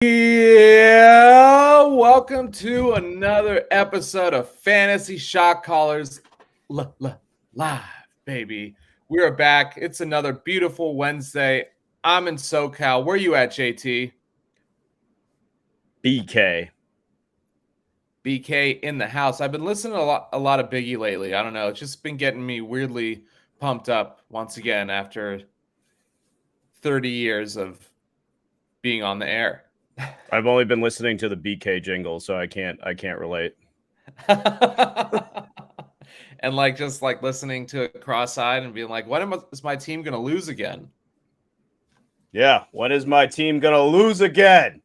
Yeah, welcome to another episode of Fantasy Shot Callers live, baby. We are back. It's another beautiful Wednesday. I'm in SoCal. Where you at, JT? BK. BK in the house. I've been listening to a lot of Biggie lately. I don't know. It's just been getting me weirdly pumped up once again after 30 years of being on the air. I've only been listening to the BK jingle, so I can't relate. And just listening to it cross-eyed and being like, when is my team going to lose again? Yeah, when is my team going to lose again?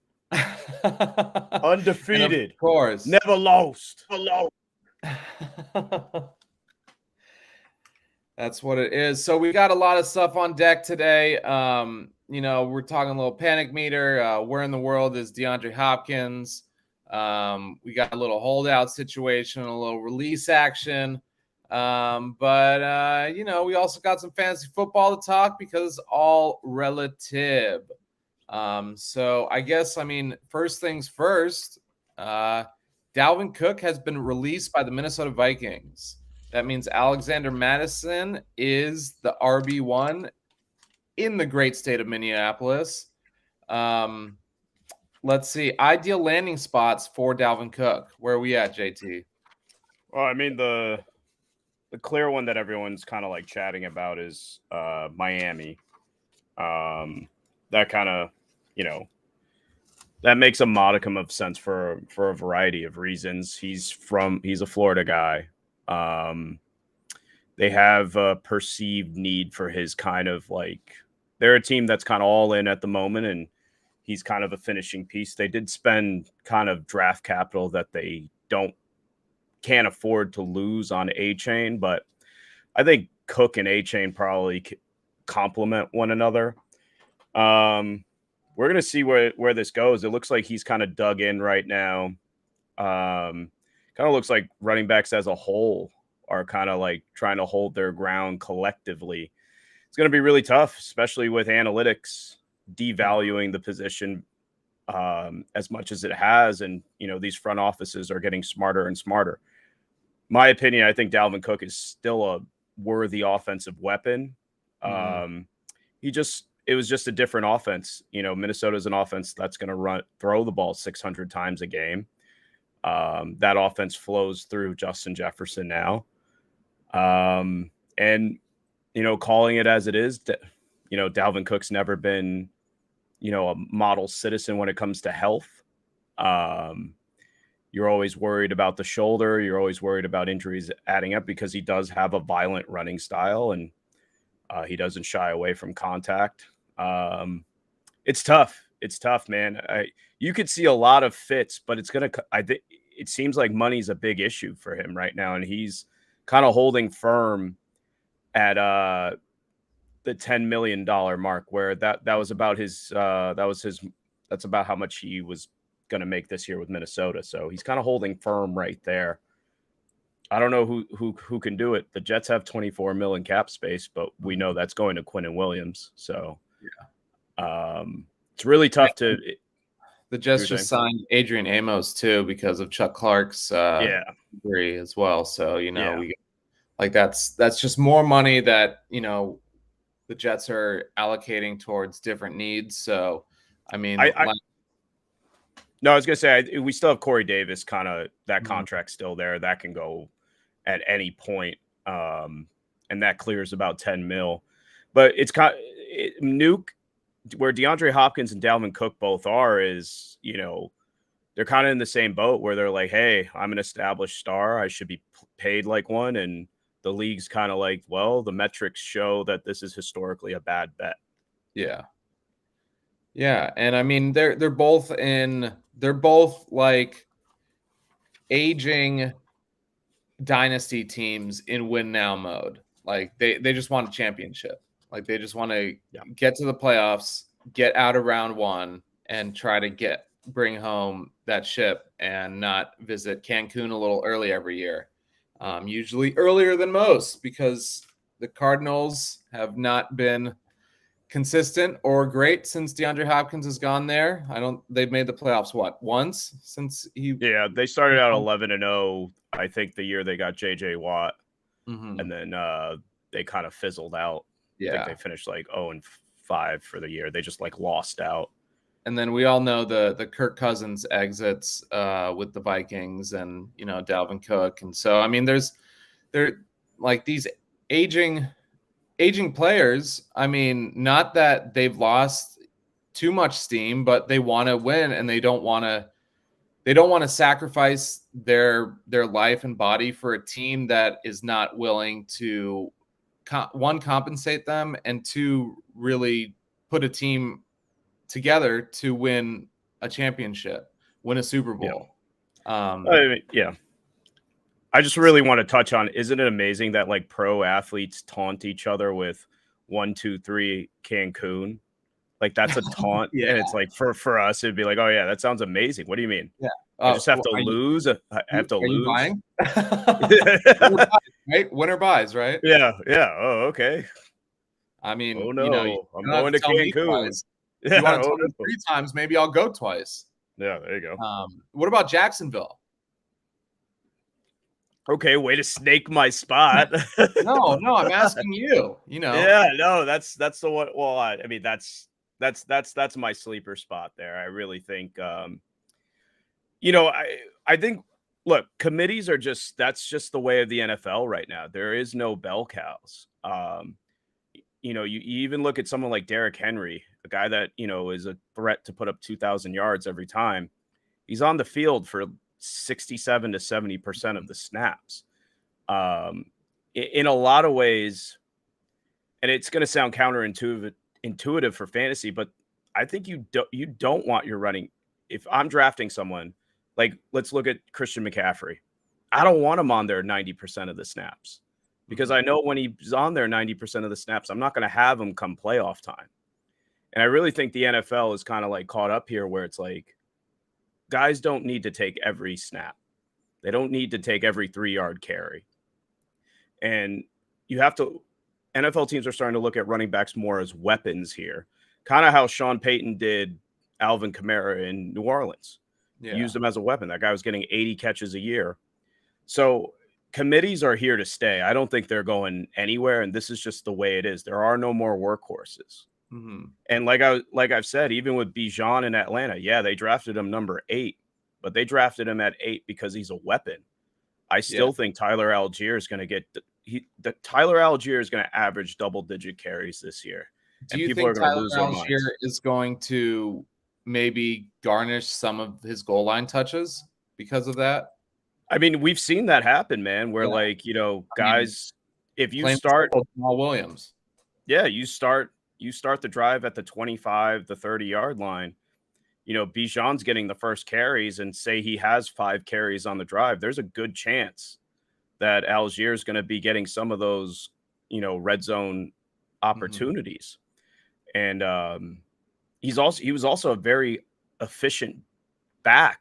Undefeated. Of course. Never lost. That's what it is. So we got a lot of stuff on deck today. We're talking a little panic meter. Where in the world is DeAndre Hopkins? We got a little holdout situation, a little release action. We also got some fantasy football to talk because it's all relative. So I guess, first things first, Dalvin Cook has been released by the Minnesota Vikings. That means Alexander Mattison is the RB1 in the great state of Minneapolis. Let's see. Ideal landing spots for Dalvin Cook. Where are we at, JT? Well, the clear one that everyone's kind of like chatting about is Miami. That kind of, that makes a modicum of sense for a variety of reasons. He's a Florida guy. They have a perceived need for his kind of they're a team that's kind of all in at the moment, and he's kind of a finishing piece. They did spend kind of draft capital that they can't afford to lose on A-Chain, but I think Cook and A-Chain probably complement one another. We're going to see where this goes. It looks like he's kind of dug in right now. Kind of looks like running backs as a whole are kind of trying to hold their ground collectively. It's going to be really tough, especially with analytics devaluing the position as much as it has. And, these front offices are getting smarter and smarter. My opinion, I think Dalvin Cook is still a worthy offensive weapon. It was just a different offense. Minnesota's an offense that's going to throw the ball 600 times a game. That offense flows through Justin Jefferson now. Calling it as it is, Dalvin Cook's never been, a model citizen when it comes to health. You're always worried about the shoulder. You're always worried about injuries adding up because he does have a violent running style and he doesn't shy away from contact. It's tough. It's tough, man. You could see a lot of fits, but it seems like money's a big issue for him right now, and he's kind of holding firm at the $10 million mark, where that was about that's about how much he was going to make this year with Minnesota. So he's kind of holding firm right there. I don't know who can do it. The Jets have $24 million cap space, but we know that's going to Quinnen Williams. So it's really tough to. The Jets just signed Adrian Amos too because of Chuck Clark's injury as well. So that's just more money that the Jets are allocating towards different needs. So no, I was gonna say we still have Corey Davis. Kind of that contract's still there. That can go at any point, and that clears about $10 million. But it's Nuke. Where DeAndre Hopkins and Dalvin Cook both are is, they're kind of in the same boat where they're like, hey, I'm an established star. I should be paid like one. And the league's kind of like, well, the metrics show that this is historically a bad bet. Yeah. Yeah. And they're both like aging dynasty teams in win now mode. Like they just want a championship. Like they just want to get to the playoffs, get out of round one, and try to bring home that ship and not visit Cancun a little early every year. Usually earlier than most because the Cardinals have not been consistent or great since DeAndre Hopkins has gone there. They've made the playoffs once since he. Yeah, they started out 11-0. I think the year they got JJ Watt, and then they kind of fizzled out. Yeah, I think they finished like 0-5 for the year. They just like lost out. And then we all know the Kirk Cousins exits with the Vikings and Dalvin Cook, and so I mean they're like these aging players. I mean, not that they've lost too much steam, but they want to win and they don't want to sacrifice their life and body for a team that is not willing to one, compensate them, and two, really put a team together to win a championship, win a Super Bowl. Yeah. I just really want to touch on, isn't it amazing that like pro athletes taunt each other with 1, 2, 3 Cancun? Like that's a taunt. Yeah. And it's like for us, it'd be like, oh yeah, that sounds amazing. What do you mean? Yeah. I just have to lose. I have to lose. Buying? Right? Winner buys, right? Yeah. Oh, okay. I mean, oh no, I'm going to Cancun. If you want to tell me 3 times, maybe I'll go twice. Yeah, there you go. What about Jacksonville? Okay, way to snake my spot. No, I'm asking you. Yeah, no, that's the one. Well, I mean, that's my sleeper spot there. I really think, I think, look, committees are that's just the way of the NFL right now. There is no bell cows. You even look at someone like Derrick Henry, a guy that, is a threat to put up 2,000 yards every time. He's on the field for 67 to 70% of the snaps. In a lot of ways, and it's going to sound counterintuitive for fantasy, but I think you don't want your running. If I'm drafting someone, like let's look at Christian McCaffrey, I don't want him on there 90% of the snaps, because I know when he's on there 90% of the snaps, I'm not going to have him come playoff time. And I really think the NFL is kind of like caught up here, where it's like guys don't need to take every snap. They don't need to take every 3-yard carry. And you have to, NFL teams are starting to look at running backs more as weapons here, kind of how Sean Payton did Alvin Kamara in New Orleans. Yeah. Used him as a weapon. That guy was getting 80 catches a year. So committees are here to stay. I don't think they're going anywhere, and this is just the way it is. There are no more workhorses. And like I've said, even with Bijan in Atlanta, yeah, they drafted him number 8, but they drafted him at 8 because he's a weapon. I still think Tyler Algier is going to Tyler Algier is going to average double-digit carries this year. Do you think Tyler Algier is going to maybe garnish some of his goal line touches because of that? I mean, we've seen that happen, man, where guys, if you start Jamal Williams, you start the drive at the 25, the 30-yard line, Bijan's getting the first carries, and say he has 5 carries on the drive, there's a good chance that Algier is going to be getting some of those, red zone opportunities. And he was also a very efficient back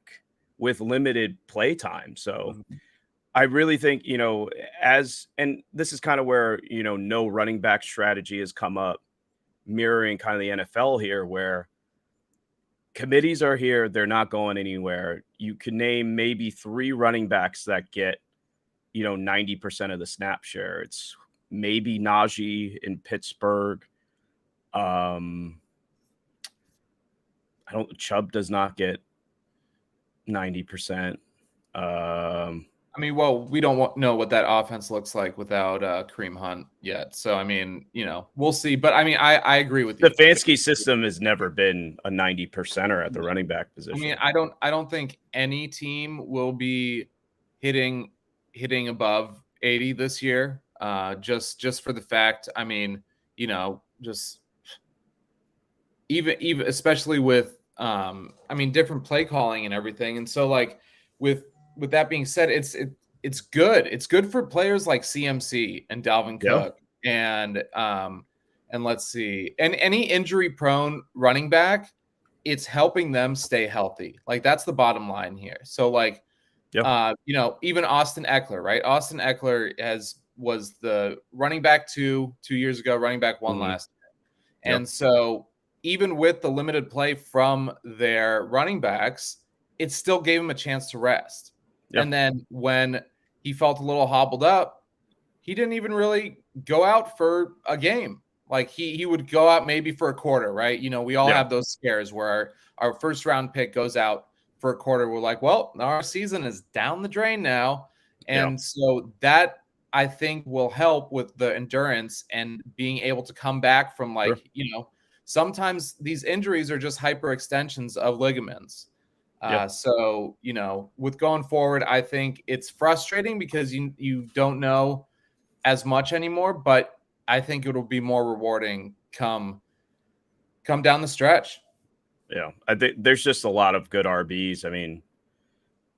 with limited play time. So I really think, and this is kind of where, no running back strategy has come up, mirroring kind of the NFL here, where committees are here. They're not going anywhere. You can name maybe 3 running backs that get, 90% of the snap share. It's maybe Najee in Pittsburgh. Chubb does not get 90%. I mean, well, we don't know what that offense looks like without Kareem Hunt yet. So, I mean, we'll see. But, I mean, I agree with you. The Stefanski system has never been a 90%er at the running back position. I mean, I don't think any team will be hitting above 80 this year. Just for the fact, I mean, just even especially with different play calling and everything. And so, like, with that being said, it's good. It's good for players like CMC and Dalvin Cook and let's see, and any injury prone running back, it's helping them stay healthy. Like, that's the bottom line here. So, like, even Austin Eckler, right? Austin Eckler was the running back 2 years ago, running back 1 last year. And so even with the limited play from their running backs, it still gave him a chance to rest. And then when he felt a little hobbled up, he didn't even really go out for a game. Like he would go out maybe for a quarter, right? You know, we all have those scares where our first round pick goes out for a quarter. We're like, well, our season is down the drain now. And so that I think will help with the endurance and being able to come back from you know, sometimes these injuries are just hyperextensions of ligaments. So, you know, with going forward, I think it's frustrating because you don't know as much anymore, but I think it'll be more rewarding come down the stretch. Yeah, I think there's just a lot of good RBs. I mean,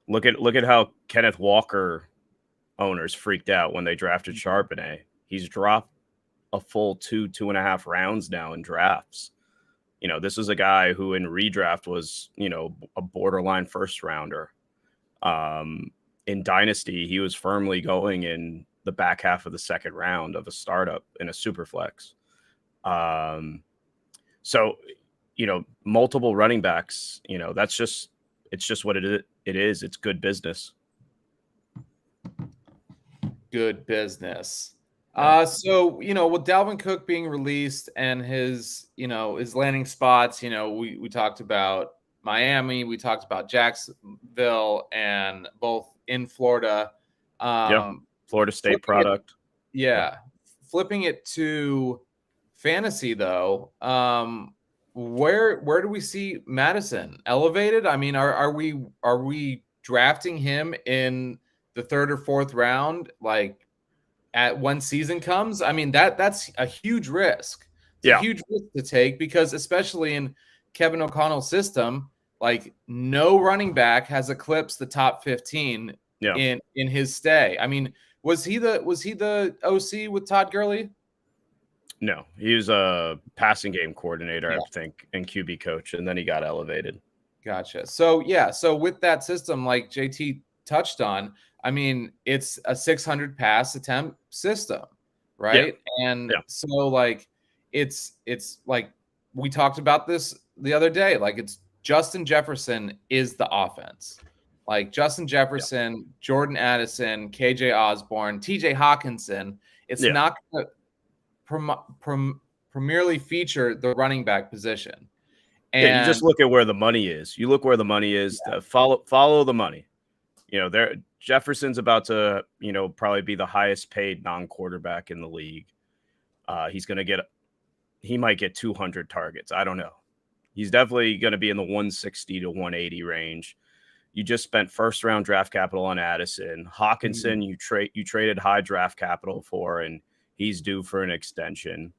look at how Kenneth Walker owners freaked out when they drafted Charbonnet. He's dropped a full 2.5 rounds now in drafts. You know, this is a guy who in redraft was, you know, a borderline first rounder. In Dynasty, he was firmly going in the back half of the second round of a startup in a super flex. So, you know, multiple running backs, you know, it's just what it is. It's good business. Good business. So, you know, with Dalvin Cook being released and his, you know, his landing spots, you know, we talked about Miami, we talked about Jacksonville, and both in Florida. Florida State product. Flipping it to fantasy though, where do we see Madison elevated? I mean, are we drafting him in the third or fourth round, like at when season comes? I mean, that's a huge risk. It's a huge risk to take because especially in Kevin O'Connell's system, like no running back has eclipsed the top 15 in his stay. I mean, was he the OC with Todd Gurley? No, he was a passing game coordinator, I think, and QB coach, and then he got elevated. Gotcha. So with that system, like JT touched on, I mean, it's a 600 pass attempt system, right? And so like it's like we talked about this the other day, like it's Justin Jefferson is the offense. Like Justin Jefferson, Jordan Addison, KJ Osborne, TJ Hawkinson, it's not going to primarily feature the running back position. And you just look at where the money is. You look where the money is. Follow the money. You know, Jefferson's about to, you know, probably be the highest paid non-quarterback in the league. He might get 200 targets. I don't know. He's definitely going to be in the 160 to 180 range. You just spent first round draft capital on Addison. Hawkinson, you traded high draft capital for, and he's due for an extension.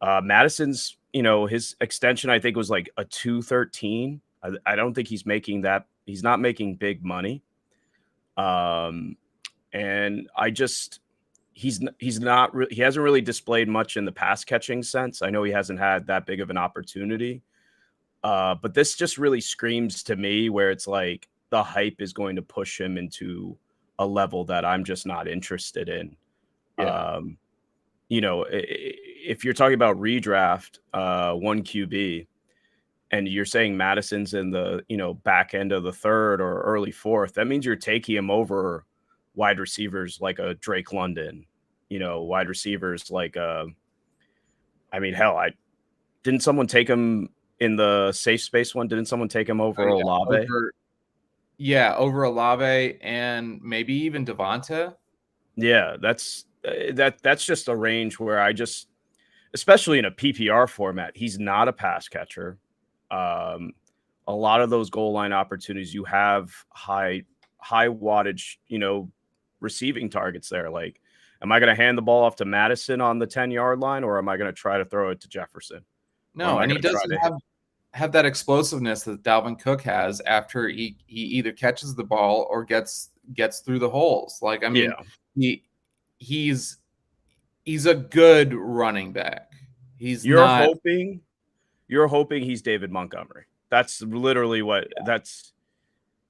Madison's, you know, his extension, I think, was like a 213. I don't think he's making that. He's not making big money. And he hasn't really displayed much in the pass catching sense. I know he hasn't had that big of an opportunity. But this just really screams to me where it's like the hype is going to push him into a level that I'm just not interested in. You know, if you're talking about redraft, one QB, and you're saying Madison's in the, you know, back end of the third or early fourth, that means you're taking him over wide receivers like a Drake London, you know, wide receivers like, I mean, hell, didn't someone take him in the safe space one? Didn't someone take him over Olave? Over Olave and maybe even Devonta. Yeah, that's just a range where especially in a PPR format, he's not a pass catcher. A lot of those goal line opportunities, you have high wattage, you know, receiving targets there. Like, am I going to hand the ball off to Madison on the 10-yard line, or am I going to try to throw it to Jefferson? No, and he doesn't have that explosiveness that Dalvin Cook has after he either catches the ball or gets through the holes. Like, I mean, he's a good running back. You're hoping he's David Montgomery. That's literally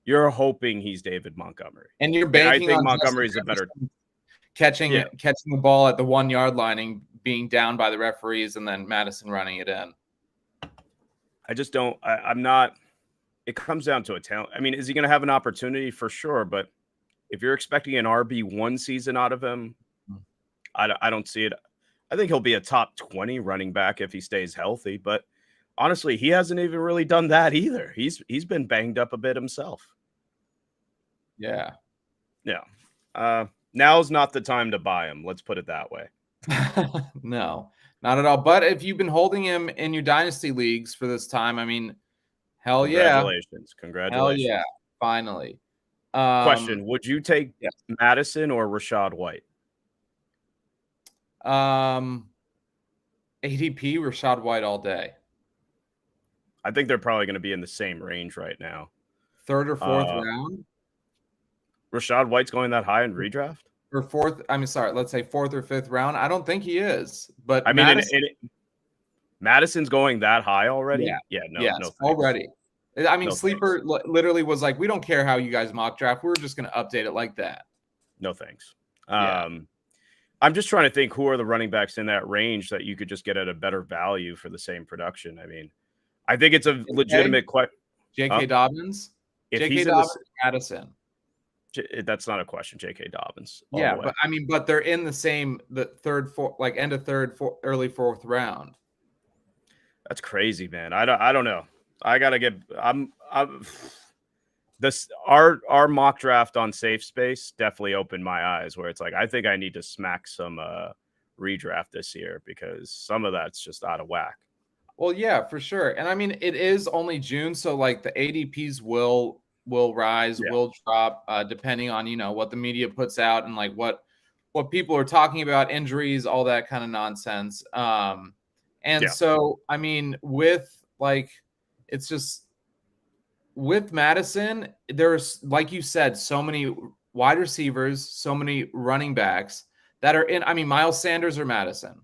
you're hoping he's David Montgomery. And you're banking I think Montgomery's a better. catching the ball at the 1 yard line and being down by the referees, and then Madison running it in. I just don't. I'm not. It comes down to a talent. I mean, is he going to have an opportunity? For sure, but if you're expecting an RB1 season out of him, I don't see it. I think he'll be a top 20 running back if he stays healthy, but honestly, he hasn't even really done that either. He's been banged up a bit himself. Yeah. Now's not the time to buy him. Let's put it that way. No, not at all. But if you've been holding him in your dynasty leagues for this time, I mean, hell yeah. Congratulations. Hell yeah. Finally. Question. Would you take Madison or Rachaad White? ADP, Rachaad White all day. I think they're probably going to be in the same range right now. 3rd or 4th round. Rachaad White's going that high in redraft? Or 4th, let's say 4th or 5th round. I don't think he is. But I mean, Madison's going that high already? No already. I mean, Sleeper literally was like, we don't care how you guys mock draft. We're just going to update it like that. No thanks. I'm just trying to think who are the running backs in that range that you could just get at a better value for the same production. I mean, I think it's a legitimate question. J.K. Dobbins? J.K. Dobbins, Madison. That's not a question, J.K. Dobbins. Yeah, but they're in the same, the 3rd, 4th, like end of 3rd, early 4th round. That's crazy, man. I don't know. I gotta get. Our mock draft on Safe Space definitely opened my eyes. Where it's like, I think I need to smack some redraft this year because some of that's just out of whack. Well, yeah, for sure. And I mean, it is only June, so like the ADPs will rise, will drop, depending on what the media puts out and like what people are talking about, injuries, all that kind of nonsense. So I mean, with like, it's just with Madison, there's, like you said, so many wide receivers, so many running backs that are in. I mean, Miles Sanders or Madison.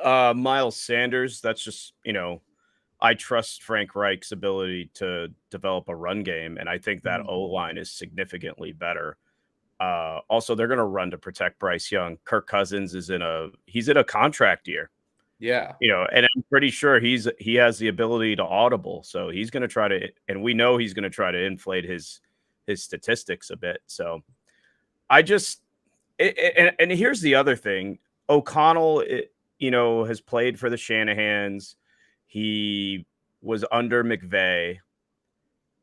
Miles Sanders. That's just I trust Frank Reich's ability to develop a run game, and I think that O-line is significantly better. Also, they're going to run to protect Bryce Young. Kirk Cousins is in a contract year. Yeah. And I'm pretty sure he has the ability to audible, so he's going to try to, and we know he's going to try to inflate his statistics a bit. So I just, and here's the other thing: O'Connell, has played for the Shanahans. He was under McVay.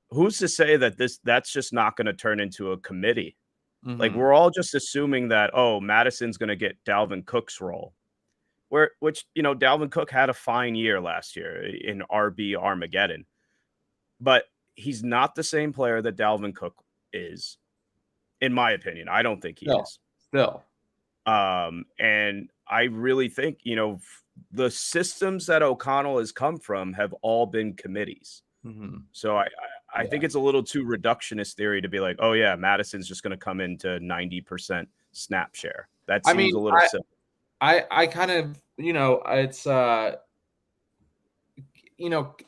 Who's to say that that's just not going to turn into a committee? Mm-hmm. Like, we're all just assuming that, Madison's going to get Dalvin Cook's role. Which Dalvin Cook had a fine year last year in RB Armageddon, but he's not the same player that Dalvin Cook is, in my opinion. I don't think he is. Still. And I really think, the systems that O'Connell has come from have all been committees. Mm-hmm. So I think it's a little too reductionist theory to be like, oh yeah, Madison's just going to come into 90% snap share. That seems a little silly. I kind of, it's,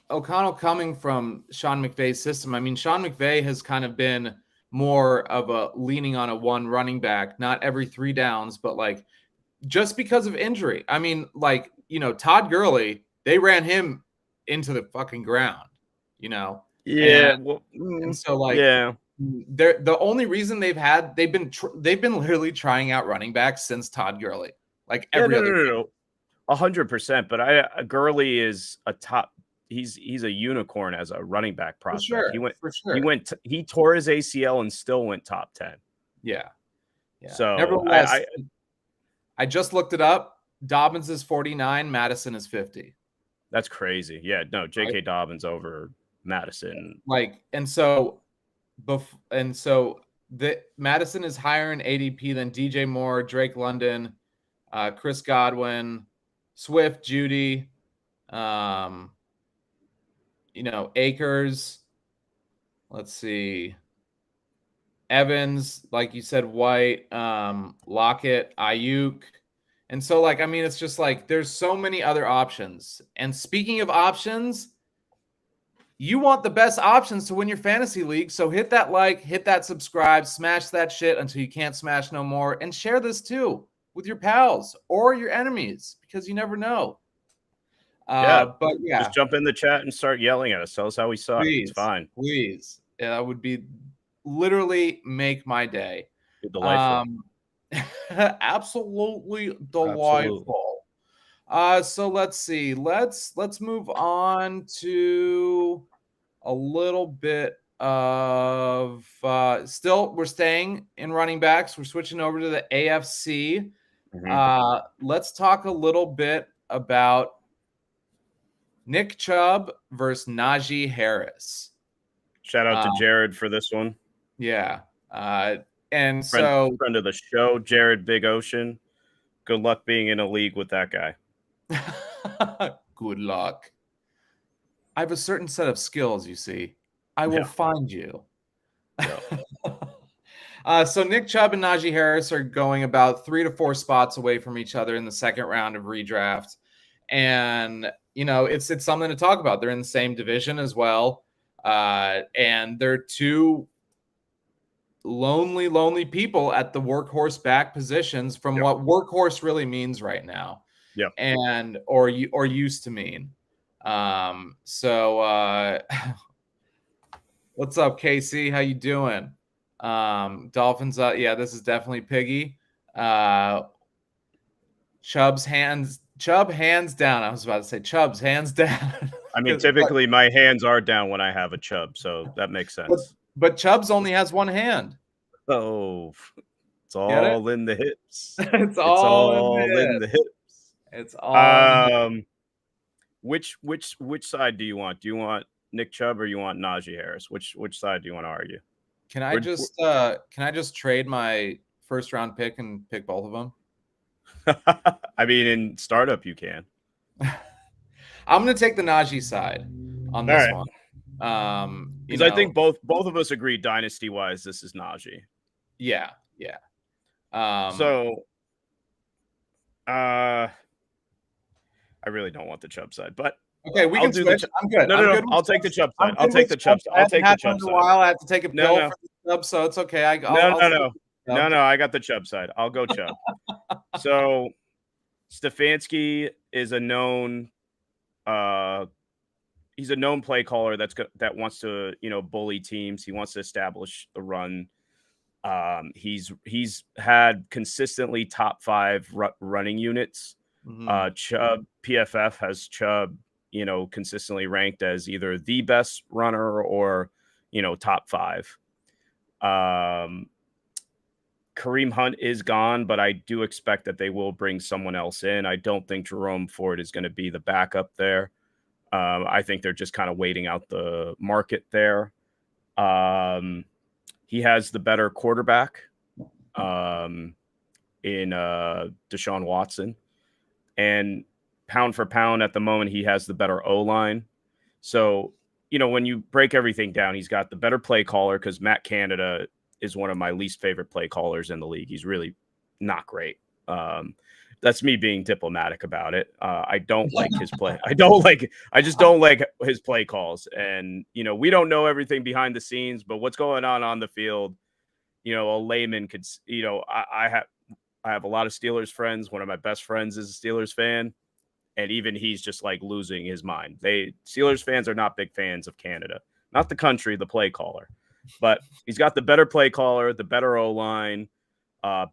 O'Connell coming from Sean McVay's system. I mean, Sean McVay has kind of been more of a leaning on a one running back, not every 3 downs, but like just because of injury. I mean, like, Todd Gurley, they ran him into the fucking ground, Yeah. And so like, they're the only reason they've been literally trying out running backs since Todd Gurley. Like every other 100%. But Gurley is a top. He's a unicorn as a running back prospect. He tore his ACL and still went top 10. Yeah. So nevertheless, I just looked it up. Dobbins is 49. Madison is 50. That's crazy. Yeah. No, J.K. Dobbins over Madison. So the Madison is higher in ADP than DJ Moore, Drake London, Chris Godwin, Swift, Judy, Akers. Let's see. Evans, like you said, White, Lockett, Ayuk. And so, it's just like there's so many other options. And speaking of options, you want the best options to win your fantasy league. So hit that like, hit that subscribe, smash that shit until you can't smash no more, and share this too with your pals or your enemies, because you never know. But yeah, just jump in the chat and start yelling at us. Tell us how we suck. please, It's fine. please. That would be literally make my day. Delightful. Absolutely delightful. Absolutely. So let's see. Let's move on to a little bit of still we're staying in running backs. We're switching over to the AFC. Let's talk a little bit about Nick Chubb versus Najee Harris. Shout out to Jared for this one. Yeah. And friend of the show, Jared Big Ocean. Good luck being in a league with that guy. Good luck. I have a certain set of skills, you see. I will find you. So Nick Chubb and Najee Harris are going about 3 to 4 spots away from each other in the second round of redraft. And, you know, it's something to talk about. They're in the same division as well. And they're two lonely people at the workhorse back positions from what workhorse really means right now. Yeah. And or used to mean. So what's up, Casey? How you doing? Dolphins, yeah, this is definitely Piggy. Chubb hands down. I was about to say Chubb's hands down. I mean, typically my hands are down when I have a Chubb, so that makes sense. But Chubb's only has one hand. Oh, it's all in the hips. It's all in the hips. It's all. Which side do you want? Do you want Nick Chubb or you want Najee Harris? Which side do you want to argue? Can I just trade my first round pick and pick both of them? I mean, in startup you can. I'm going to take the Najee side on this one. Because I think both of us agree dynasty wise, this is Najee. Yeah. So I really don't want the Chubb side, but okay, we can switch. I'm good. No. I'll take the Chubb side. I'll take the Chubb side. I'll take the Chubb side. I have to take a pill for the Chubb, so it's okay. No. I got the Chubb side. I'll go Chubb. So Stefanski is a known he's a known play caller that wants to, bully teams. He wants to establish the run. He's had consistently top 5 running units. Chubb, PFF has Chubb, consistently ranked as either the best runner or, top 5. Kareem Hunt is gone, but I do expect that they will bring someone else in. I don't think Jerome Ford is going to be the backup there. I think they're just kind of waiting out the market there. He has the better quarterback in Deshaun Watson. And pound for pound at the moment, he has the better O-line. So, when you break everything down, he's got the better play caller because Matt Canada is one of my least favorite play callers in the league. He's really not great. That's me being diplomatic about it. I don't like his play. I just don't like his play calls. And, we don't know everything behind the scenes, but what's going on the field, a layman could, I have a lot of Steelers friends. One of my best friends is a Steelers fan. And even he's just like losing his mind. Steelers fans are not big fans of Canada, not the country, the play caller. But he's got the better play caller, the better O-line,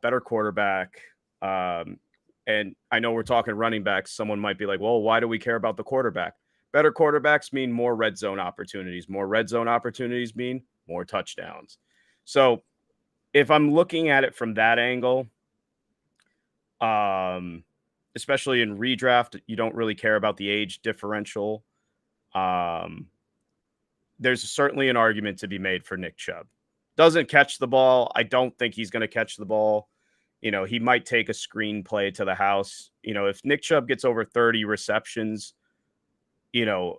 better quarterback. And I know we're talking running backs. Someone might be like, well, why do we care about the quarterback? Better quarterbacks mean more red zone opportunities. More red zone opportunities mean more touchdowns. So if I'm looking at it from that angle, especially in redraft, you don't really care about the age differential. There's certainly an argument to be made for Nick Chubb. Doesn't catch the ball. I don't think he's going to catch the ball. He might take a screen play to the house. If Nick Chubb gets over 30 receptions, you'll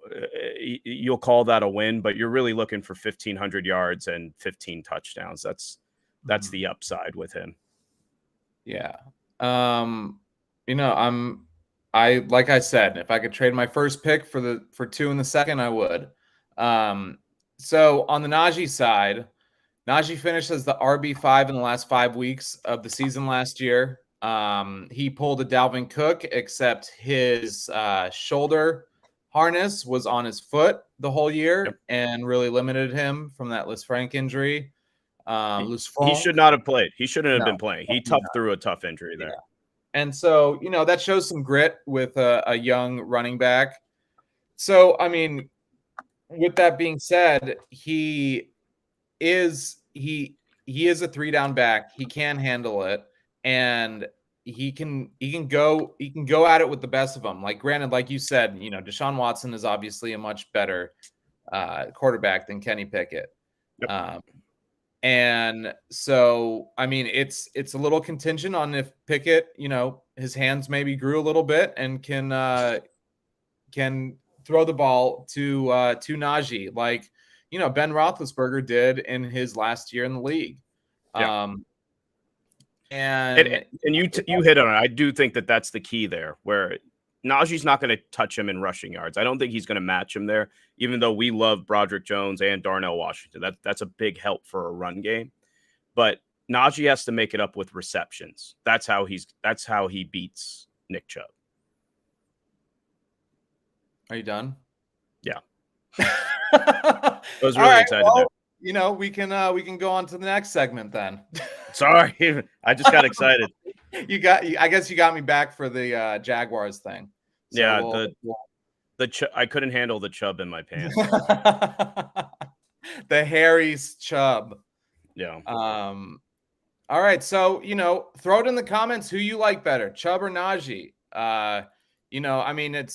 call that a win, but you're really looking for 1,500 yards and 15 touchdowns. That's the upside with him. Yeah. Like I said, if I could trade my first pick for 2 in the second, I would. So on the Najee side, Najee finished as the RB5 in the last 5 weeks of the season last year. He pulled a Dalvin Cook, except his shoulder harness was on his foot the whole year and really limited him from that Lisfranc injury. He should not have played. He shouldn't have No, been playing. He toughed through a tough injury there. Yeah. And so, that shows some grit with a young running back. So, I mean, with that being said, he is a 3-down back. He can handle it, and he can go at it with the best of them. Like, granted, like you said, Deshaun Watson is obviously a much better quarterback than Kenny Pickett. Yep. And so, I mean, it's a little contingent on if Pickett, his hands maybe grew a little bit and can throw the ball to Najee, like Ben Roethlisberger did in his last year in the league. Yeah. And you hit on it. I do think that that's the key there, where Najee's not going to touch him in rushing yards. I don't think he's going to match him there, even though we love Broderick Jones and Darnell Washington. That's a big help for a run game. But Najee has to make it up with receptions. That's how he beats Nick Chubb. Are you done? Yeah. I was really excited there. We can go on to the next segment then. Sorry, I just got excited. I guess you got me back for the Jaguars thing. So yeah, I couldn't handle the Chubb in my pants. The Harry's Chubb. Yeah. All right, so throw it in the comments who you like better, Chubb or Najee. I mean,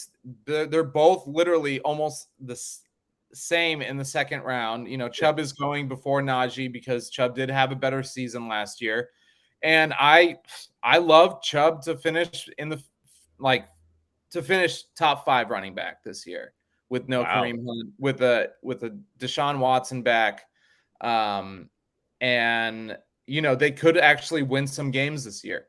they're both literally almost the same in the second round. Chubb is going before Najee because Chubb did have a better season last year, and I love Chubb to finish top 5 running back this year with no Kareem Hunt, with a Deshaun Watson back, and they could actually win some games this year.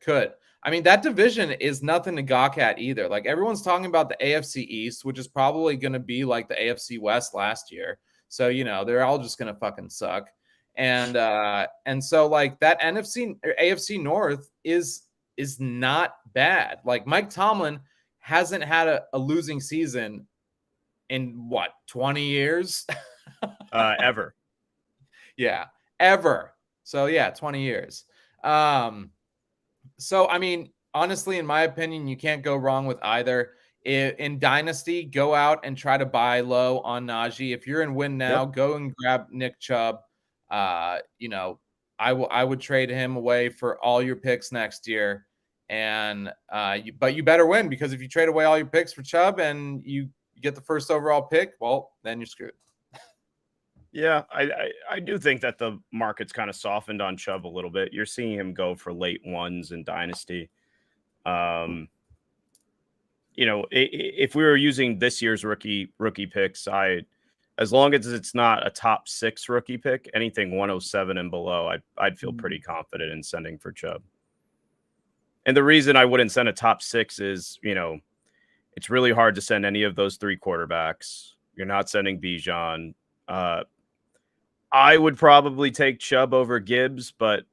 I mean, that division is nothing to gawk at either. Like, everyone's talking about the AFC East, which is probably going to be like the AFC West last year. So, they're all just going to fucking suck. And so, like, that NFC or AFC North is not bad. Like, Mike Tomlin hasn't had a losing season in 20 years? Ever. Yeah, ever. So, yeah, 20 years. So, I mean, honestly, in my opinion, you can't go wrong with either. In Dynasty, go out and try to buy low on Najee. If you're in win now, go and grab Nick Chubb. I would trade him away for all your picks next year. And but you better win, because if you trade away all your picks for Chubb and you get the first overall pick, well, then you're screwed. Yeah, I do think that the market's kind of softened on Chubb a little bit. You're seeing him go for late ones in Dynasty. If we were using this year's rookie picks, as long as it's not a top 6 rookie pick, anything 107 and below, I'd feel pretty confident in sending for Chubb. And the reason I wouldn't send a top 6 is, it's really hard to send any of those 3 quarterbacks. You're not sending Bijan. I would probably take Chubb over Gibbs, but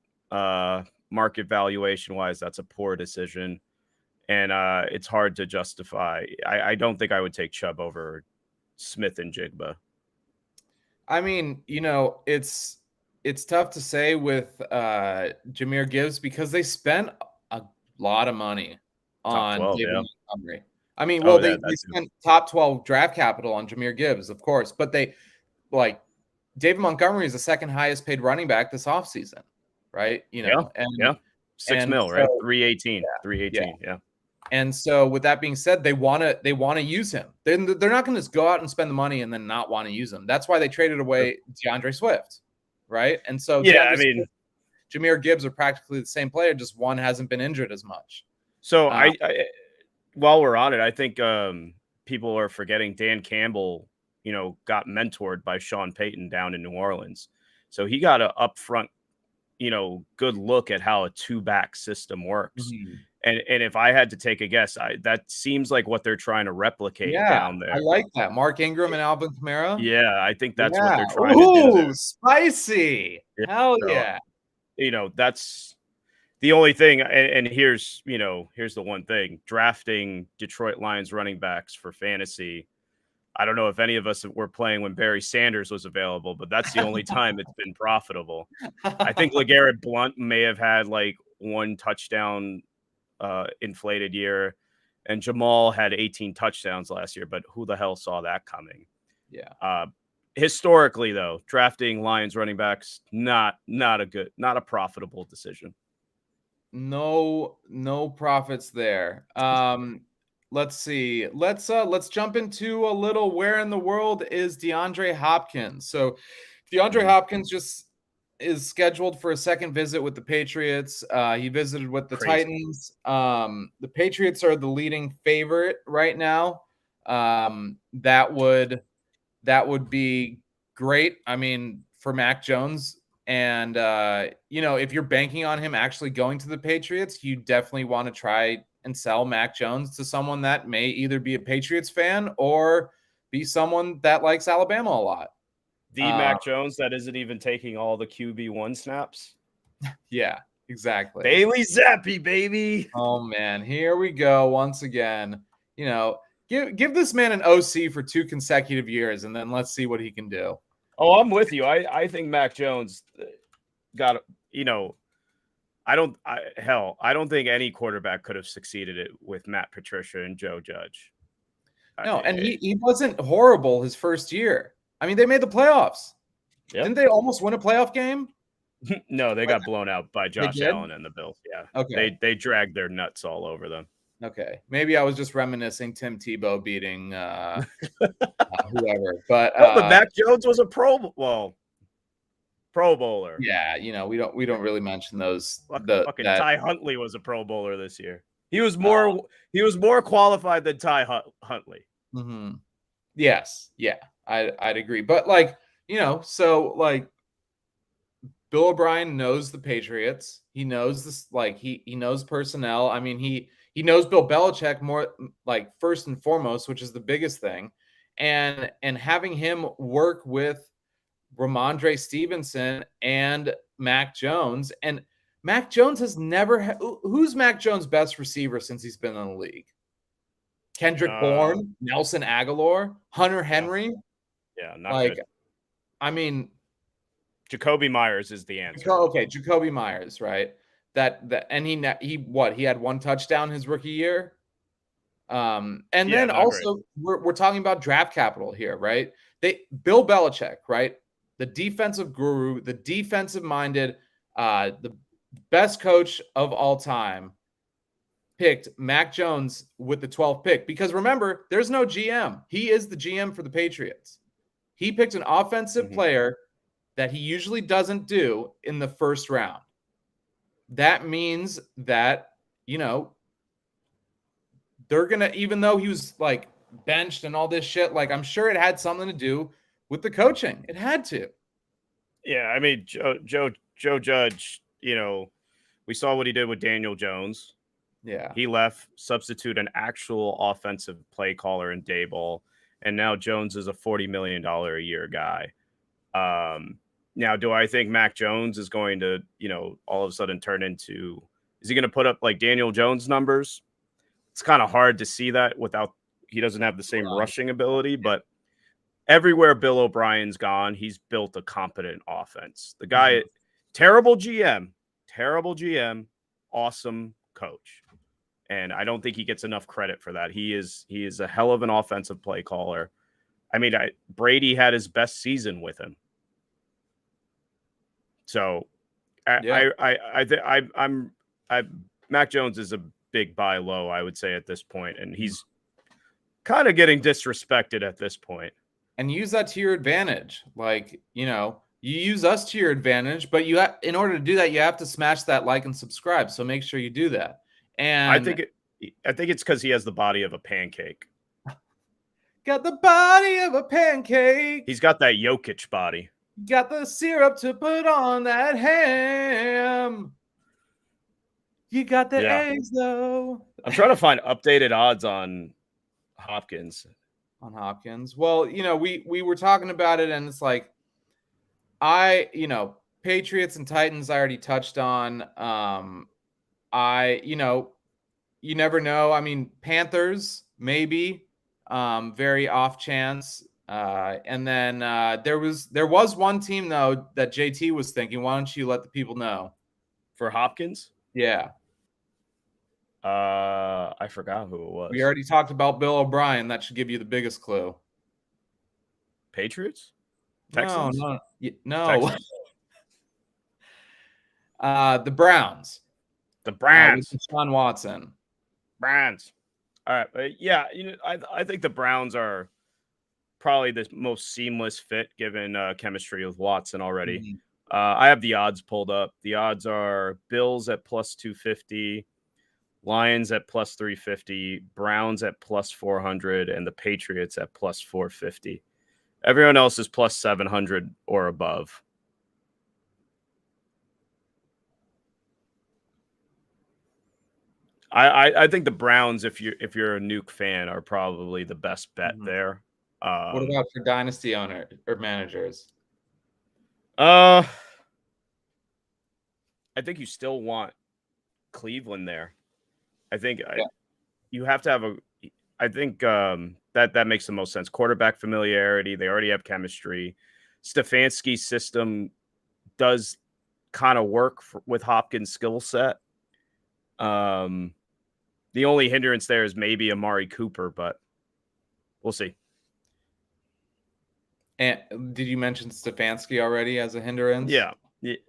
market valuation wise, that's a poor decision. And it's hard to justify. I don't think I would take Chubb over Smith and Jigba. I mean, it's tough to say with Jahmyr Gibbs, because they spent a lot of money on David Montgomery. I mean, they spent top 12 draft capital on Jahmyr Gibbs, of course, but David Montgomery is the second highest paid running back this offseason, right? 6 mil, right? 318. Yeah. And so, with that being said, they want to use him. They're not going to just go out and spend the money and then not want to use him. That's why they traded away DeAndre Swift, right? And so, Jahmyr Gibbs are practically the same player, just one hasn't been injured as much. So, while we're on it, I think people are forgetting Dan Campbell, got mentored by Sean Payton down in New Orleans. So he got an upfront, good look at how a 2-back system works. Mm-hmm. And if I had to take a guess, that seems like what they're trying to replicate Yeah, down I there. like that. Mark Ingram and Alvin Kamara. Yeah, I think that's what they're Yeah. trying to do there. Ooh, spicy. Yeah, Hell so, yeah. that's the only thing. And here's the one thing: drafting Detroit Lions running backs for fantasy. I don't know if any of us were playing when Barry Sanders was available, but that's the only time it's been profitable. I think LeGarrette Blount may have had like one touchdown inflated year, and Jamal had 18 touchdowns last year, but who the hell saw that coming? Yeah. Historically, though, drafting Lions running backs, not a profitable decision. No profits there. Let's see. Let's jump into a little where in the world is DeAndre Hopkins. So DeAndre Hopkins just is scheduled for a second visit with the Patriots. He visited with the Titans. The Patriots are the leading favorite right now. That would be great. I mean, for Mac Jones. And, if you're banking on him actually going to the Patriots, you definitely want to try and sell Mac Jones to someone that may either be a Patriots fan or be someone that likes Alabama a lot. The Mac Jones that isn't even taking all the QB1 snaps. Yeah, exactly. Bailey Zappi, baby. Oh, man. Here we go once again. Give this man an OC for 2 consecutive years, and then let's see what he can do. Oh, I'm with you. I think Mac Jones got, I don't think any quarterback could have succeeded it with Matt Patricia and Joe Judge. No, and he wasn't horrible his first year. I mean, they made the playoffs. Yep. Didn't they almost win a playoff game? No, they got blown out by Josh Allen and the Bills. Yeah. Okay. They dragged their nuts all over them. Okay. Maybe I was just reminiscing Tim Tebow beating whoever. But but Mac Jones was a Pro Bowler. Yeah, we don't really mention those. Fucking Ty Huntley was a Pro Bowler this year. He was more qualified than Ty Huntley. Mm-hmm. Yes. Yeah. I'd agree. But Bill O'Brien knows the Patriots. He knows this, he knows personnel. I mean, he knows Bill Belichick more, first and foremost, which is the biggest thing. And having him work with Ramondre Stevenson and Mac Jones. And Mac Jones has never who's Mac Jones' best receiver since he's been in the league? Kendrick Bourne, Nelson Aguilar, Hunter Henry. Yeah, not good. I mean, Jacoby Myers is the answer. Okay, Jacoby Myers, right? And he had 1 touchdown his rookie year. Then also we're talking about draft capital here, right? Bill Belichick, right? The defensive guru, the defensive-minded, the best coach of all time, picked Mac Jones with the 12th pick. Because remember, there's no GM. He is the GM for the Patriots. He picked an offensive player that he usually doesn't do in the first round. That means that, they're going to, even though he was benched and all this shit, I'm sure it had something to do with the coaching. It had to. Yeah. I mean, Joe Judge, we saw what he did with Daniel Jones. Yeah. He left, substitute an actual offensive play caller in Daboll, and now Jones is a $40 million a year guy. Now, do I think Mac Jones is going to, all of a sudden turn into, is he going to put up Daniel Jones numbers? It's kind of hard to see that he doesn't have the same rushing ability, but everywhere Bill O'Brien's gone, he's built a competent offense. The guy, terrible GM, awesome coach. And I don't think he gets enough credit for that. He is a hell of an offensive play caller. I mean, Brady had his best season with him. So Mac Jones is a big buy low, I would say, at this point, and he's kind of getting disrespected at this point. And use that to your advantage. You use us to your advantage, but in order to do that, you have to smash that like and subscribe. So make sure you do that. And I think it's because he has the body of a pancake. Got the body of a pancake. He's got that Jokic body. Got the syrup to put on that ham. You got the Yeah. eggs though. I'm trying to find updated odds on Hopkins. On Hopkins. Well, we were talking about it, and it's like Patriots and Titans I already touched on. You never know. I mean, Panthers, maybe. Very off chance. And then there was one team though that JT was thinking. Why don't you let the people know? For Hopkins? Yeah. I forgot who it was. We already talked about Bill O'Brien. That should give you the biggest clue. Patriots? Texans? No. The Browns. The Browns. With Deshaun Watson. Browns. All right. Yeah, I think the Browns are probably the most seamless fit given chemistry with Watson already. Mm-hmm. I have the odds pulled up. The odds are Bills at plus 250, Lions at plus 350, Browns at plus 400, and the Patriots at plus 450. Everyone else is plus 700 or above. I think the Browns, if you're a Nuke fan, are probably the best bet there. What about for dynasty owner or managers? I think you still want Cleveland there. I think you have to have I think that makes the most sense. Quarterback familiarity. They already have chemistry. Stefanski's system does kind of work with Hopkins' skill set. The only hindrance there is maybe Amari Cooper, but we'll see. And did you mention Stefanski already as a hindrance? Yeah.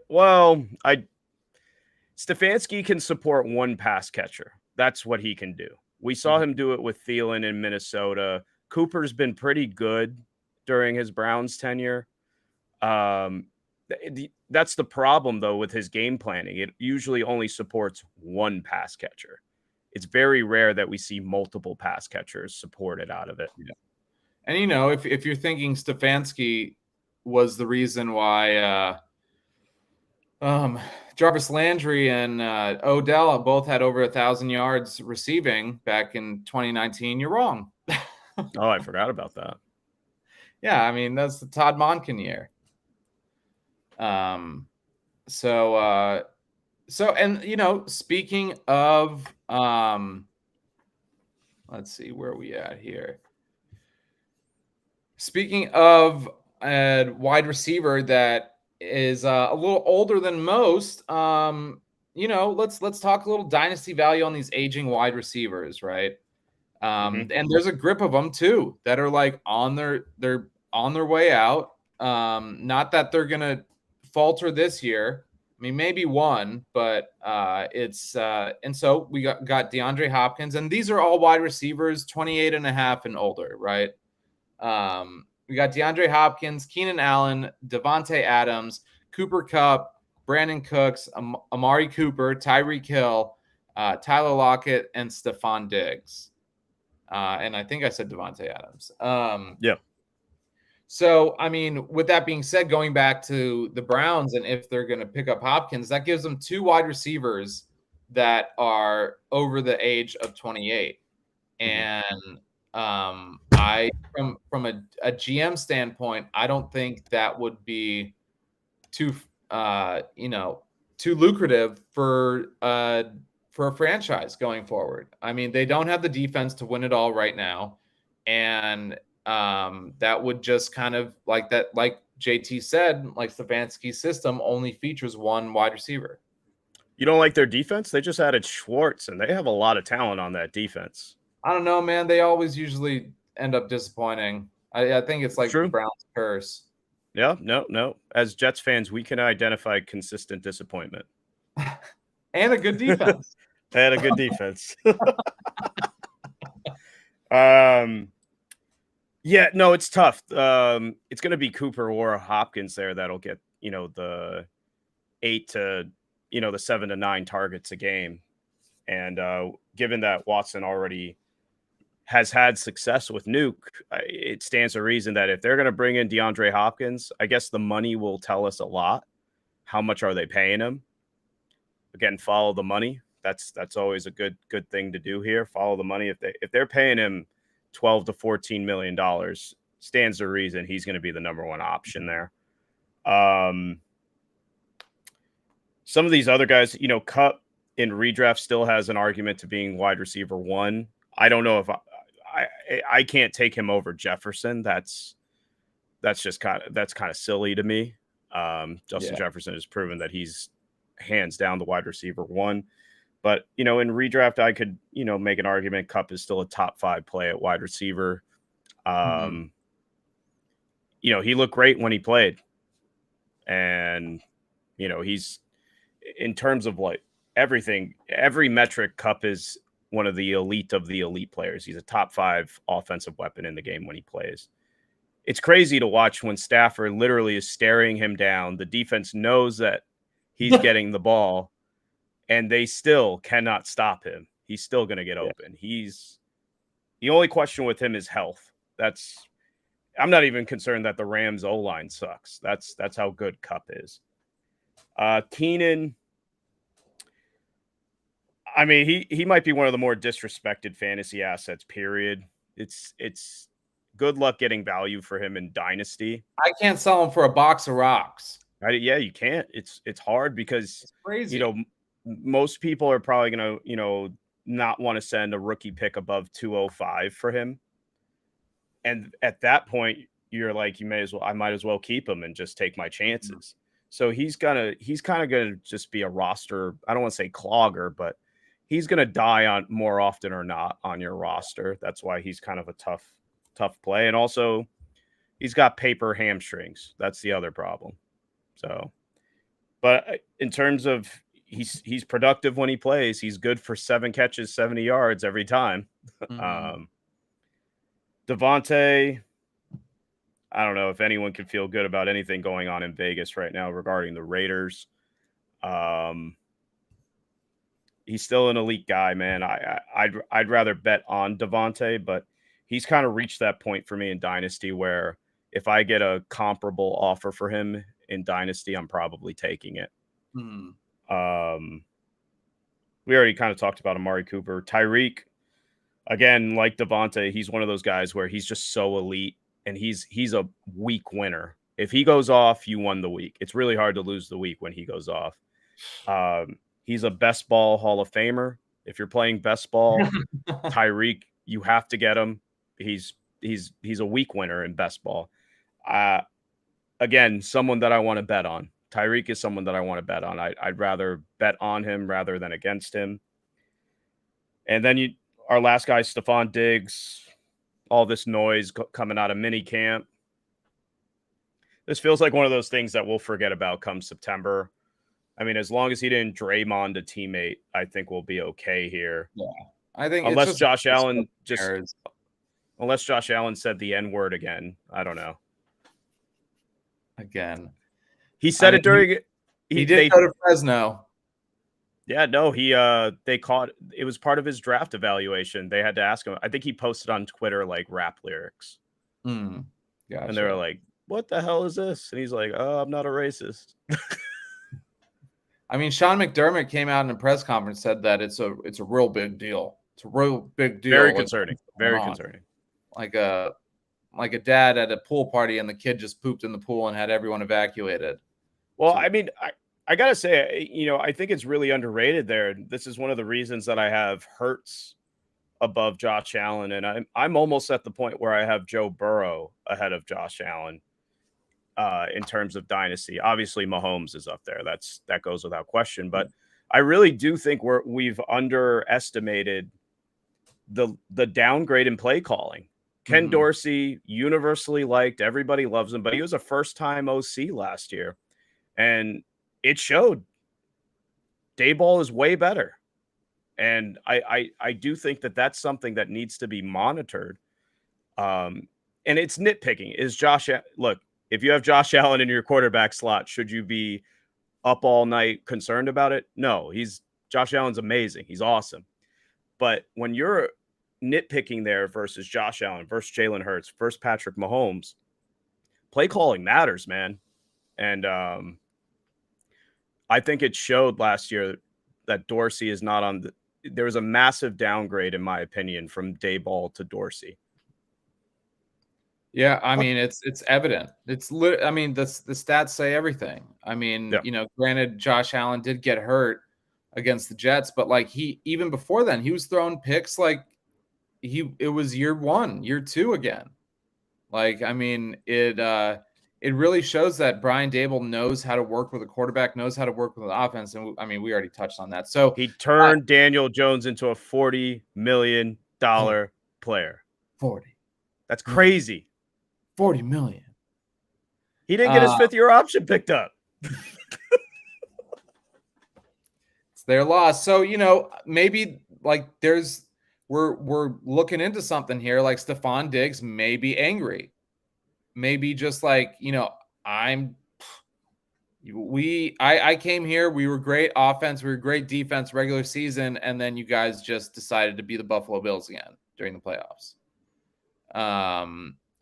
Well, Stefanski can support one pass catcher. That's what he can do. We saw him do it with Thielen in Minnesota. Cooper's been pretty good during his Browns tenure. That's the problem, though, with his game planning. It usually only supports one pass catcher. It's very rare that we see multiple pass catchers supported out of it. Yeah. And, if you're thinking Stefanski was the reason why Jarvis Landry and Odell both had over 1,000 yards receiving back in 2019, you're wrong. Oh, I forgot about that. Yeah, I mean, that's the Todd Monken year. Speaking of let's see, where are we at here? Speaking of a wide receiver that is a little older than most, let's talk a little dynasty value on these aging wide receivers, right? And there's a grip of them too that are like they're on their way out. Not that they're gonna falter this year. I mean, maybe one, but and so we got DeAndre Hopkins, and these are all wide receivers, 28 and a half and older, right? We got DeAndre Hopkins, Keenan Allen, Devontae Adams, Cooper Kupp, Brandon Cooks, Amari Cooper, Tyreek Hill, Tyler Lockett, and Stephon Diggs. And I think I said Devontae Adams. Yeah. So, I mean, with that being said, going back to the Browns, and if they're going to pick up Hopkins, that gives them two wide receivers that are over the age of 28. And from a GM standpoint, I don't think that would be too lucrative for a franchise going forward. I mean, they don't have the defense to win it all right now, and that would just kind of like JT said, like Stefanski's system only features one wide receiver. You don't like their defense? They just added Schwartz, and they have a lot of talent on that defense. I don't know, man. They always usually end up disappointing. I think it's like the Browns curse. Yeah, no. As Jets fans, we can identify consistent disappointment. And a good defense. And a good defense. Yeah, no, it's tough. It's going to be Cooper or Hopkins there that'll get, the 8 to, the 7 to 9 targets a game. And given that Watson already has had success with Nuke, it stands to reason that if they're going to bring in DeAndre Hopkins, I guess the money will tell us a lot. How much are they paying him? Again, follow the money. That's always a good thing to do here. Follow the money. If they're paying him $12 to $14 million, stands to reason he's going to be the number one option there. Some of these other guys, Kupp in redraft still has an argument to being wide receiver 1. I don't know if I can't take him over Jefferson. That's kind of silly to me. Justin Jefferson has proven that he's hands down the wide receiver 1. But, in redraft, I could, make an argument Kupp is still a top 5 play at wide receiver. He looked great when he played. And, he's in terms of like everything, every metric, Kupp is one of the elite players. He's a top 5 offensive weapon in the game when he plays. It's crazy to watch when Stafford literally is staring him down. The defense knows that he's getting the ball, and they still cannot stop him. He's still going to get open. The only question with him is health. I'm not even concerned that the Rams O-line sucks. That's how good Kupp is. Keenan, I mean, he might be one of the more disrespected fantasy assets, period. It's good luck getting value for him in Dynasty. I can't sell him for a box of rocks. Yeah, you can't. It's hard because it's crazy. Most people are probably going to, not want to send a rookie pick above 205 for him. And at that point, you're like, I might as well keep him and just take my chances. So he's kind of gonna just be a roster. I don't want to say clogger, but he's gonna die on more often or not on your roster. That's why he's kind of a tough play. And also, he's got paper hamstrings. That's the other problem. So, but in terms of he's productive when he plays. He's good for 7 catches, 70 yards every time. Devontae, I don't know if anyone can feel good about anything going on in Vegas right now regarding the Raiders. He's still an elite guy, man. I'd rather bet on Devontae, but he's kind of reached that point for me in Dynasty where if I get a comparable offer for him in Dynasty, I'm probably taking it. We already kind of talked about Amari Cooper. Tyreek, again, like Devontae, he's one of those guys where he's just so elite, and he's a week winner. If he goes off, you won the week. It's really hard to lose the week when he goes off. He's a best ball Hall of Famer. If you're playing best ball, Tyreek, you have to get him. He's a week winner in best ball. Again, someone that I want to bet on. Tyreek is someone that I want to bet on. I'd rather bet on him rather than against him. And then our last guy, Stephon Diggs, all this noise coming out of mini camp. This feels like one of those things that we'll forget about come September. I mean, as long as he didn't Draymond a teammate, I think we'll be okay here. Yeah, I think unless Josh Allen said the N-word again. I don't know. Again, he said it during. He did go to Fresno. Yeah, no, they caught it was part of his draft evaluation. They had to ask him. I think he posted on Twitter like rap lyrics. Gotcha. And they were like, "What the hell is this?" And he's like, "Oh, I'm not a racist." I mean, Sean McDermott came out in a press conference, said that it's a real big deal. It's a real big deal. Very concerning. Very concerning. Like a dad at a pool party and the kid just pooped in the pool and had everyone evacuated. Well, I mean, I got to say, I think it's really underrated there. This is one of the reasons that I have Hurts above Josh Allen. And I'm almost at the point where I have Joe Burrow ahead of Josh Allen in terms of Dynasty. Obviously, Mahomes is up there. That goes without question. But I really do think we've underestimated the downgrade in play calling. Ken Dorsey, universally liked. Everybody loves him. But he was a first-time OC last year. And it showed. Dayball is way better. And I do think that that's something that needs to be monitored. And it's nitpicking. Look, if you have Josh Allen in your quarterback slot, should you be up all night concerned about it? No, Josh Allen's amazing. He's awesome. But when you're nitpicking there versus Josh Allen, versus Jalen Hurts, versus Patrick Mahomes, play calling matters, man. And I think it showed last year that Dorsey is not on there was a massive downgrade, in my opinion, from Daboll to Dorsey. Yeah, I mean, it's evident. I mean, the stats say everything. I mean, granted, Josh Allen did get hurt against the Jets, but like even before then, he was throwing picks like it was year 1, year 2 again. Like, I mean, it really shows that Brian Daboll knows how to work with a quarterback, knows how to work with an offense, and I mean, we already touched on that. So he turned Daniel Jones into a $40 million player. 40. That's crazy. 40 million. He didn't get his 5th-year option picked up. It's their loss. So, maybe like we're looking into something here. Like Stephon Diggs may be angry. Maybe just like, I came here, we were great offense, we were great defense regular season, and then you guys just decided to be the Buffalo Bills again during the playoffs.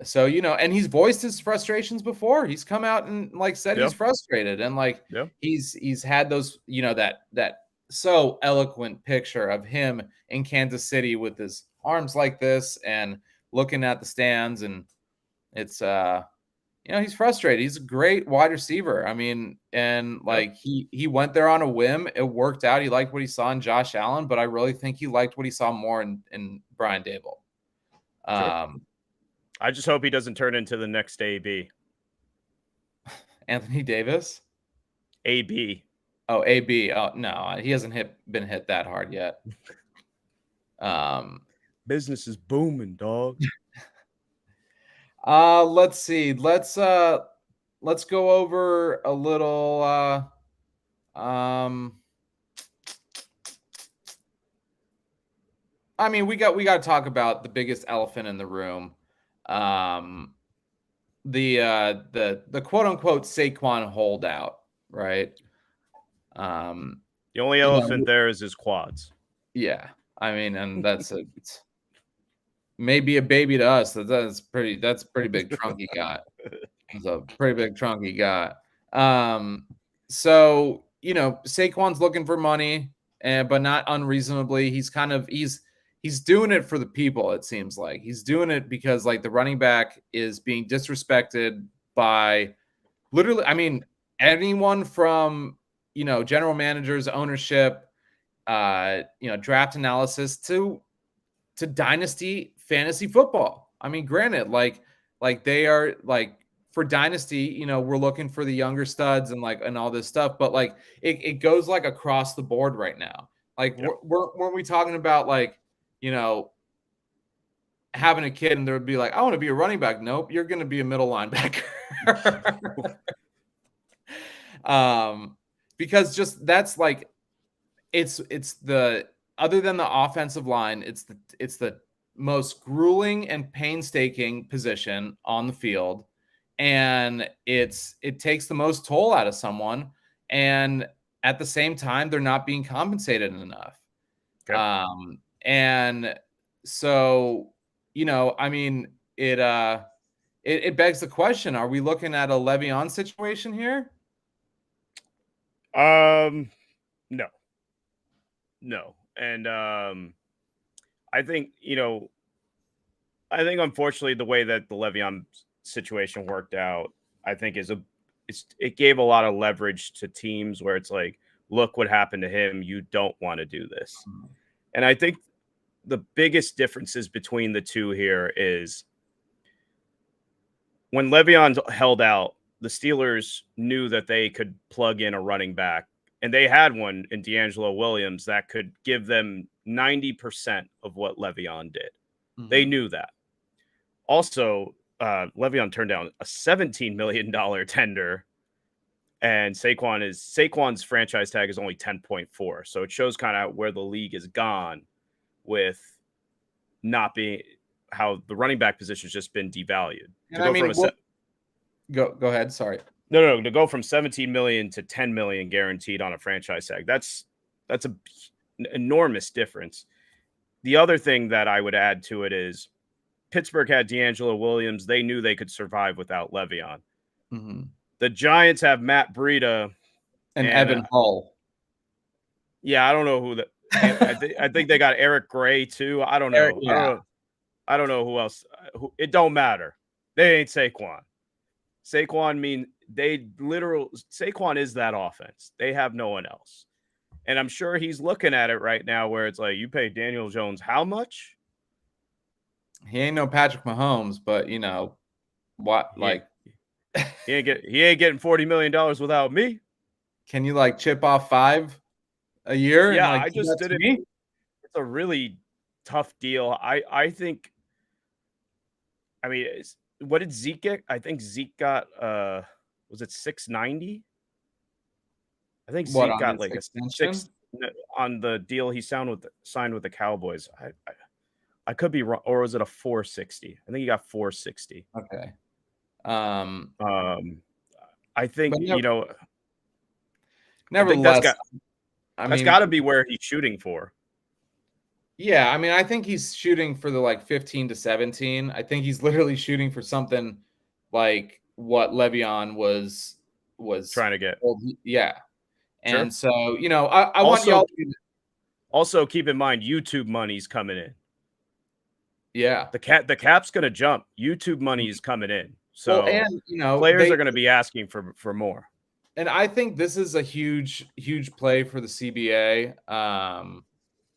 So, and he's voiced his frustrations before. He's come out and like said he's frustrated, and like he's had those, that so eloquent picture of him in Kansas City with his arms like this and looking at the stands, and it's he's frustrated. He's a great wide receiver. I mean, and like he went there on a whim. It worked out. He liked what he saw in Josh Allen, but I really think he liked what he saw more in Brian Daboll. Sure. I just hope he doesn't turn into the next AB. Anthony Davis? AB. Oh, AB. Oh, no, he hasn't been hit that hard yet. Business is booming, dog. Let's see. Let's go over a little I mean, we got to talk about the biggest elephant in the room. The quote unquote Saquon holdout, right? The only elephant there is his quads. Yeah. I mean, and that's maybe a baby to us. That's a pretty big trunk he got. It's a pretty big trunk he got. So, Saquon's looking for money, but not unreasonably. He's doing it for the people, it seems like. He's doing it because like the running back is being disrespected by literally, I mean, anyone from, general managers, ownership, draft analysis to Dynasty fantasy football. I mean, granted, like they are like for Dynasty, we're looking for the younger studs and all this stuff, but like it goes like across the board right now. Like weren't we talking about like, having a kid and there would be like, I want to be a running back. Nope, you're going to be a middle linebacker. Because just that's like, it's the, other than the offensive line, it's the most grueling and painstaking position on the field. And it takes the most toll out of someone. And at the same time, they're not being compensated enough. Okay. And so, I mean, it begs the question, are we looking at a Le'Veon situation here? No. And I think, unfortunately the way that the Le'Veon situation worked out, I think it gave a lot of leverage to teams where it's like, look what happened to him. You don't want to do this. And I think the biggest differences between the two here is when Le'Veon held out, the Steelers knew that they could plug in a running back, and they had one in D'Angelo Williams that could give them 90% of what Le'Veon did. Mm-hmm. They knew that. Also, Le'Veon turned down a $17 million tender, and Saquon's franchise tag is only 10.4. So it shows kind of where the league has gone with not being how the running back position has just been devalued. Go ahead. Sorry. No. To go from 17 million to 10 million guaranteed on a franchise tag, that's an enormous difference. The other thing that I would add to it is Pittsburgh had D'Angelo Williams. They knew they could survive without Le'Veon. Mm-hmm. The Giants have Matt Breida and Evan Hull. Yeah, I don't know who I think they got Eric Gray too. I don't know. Yeah. I don't know who else. It don't matter. They ain't Saquon. Saquon Saquon is that offense. They have no one else. And I'm sure he's looking at it right now where it's like, you pay Daniel Jones how much? He ain't no Patrick Mahomes, but what? Like, he ain't getting $40 million without me. Can you chip off 5 a year? Yeah, and I just did it. It's a really tough deal. I think. I mean, what did Zeke get? I think Zeke got was it 690? I think Zeke got like extension? a 6 on the deal he signed with the Cowboys. I could be wrong, or was it a 460? I think he got 460. Okay. I think nevertheless, that's got to be where he's shooting for. Yeah, I mean, I think he's shooting for the 15 to 17. I think he's literally shooting for something like what Le'Veon was trying to get. Yeah. Sure. And so, I want y'all to also keep in mind YouTube money's coming in. Yeah. The cap's going to jump. YouTube money is coming in. So players are going to be asking for more. And I think this is a huge play for the CBA.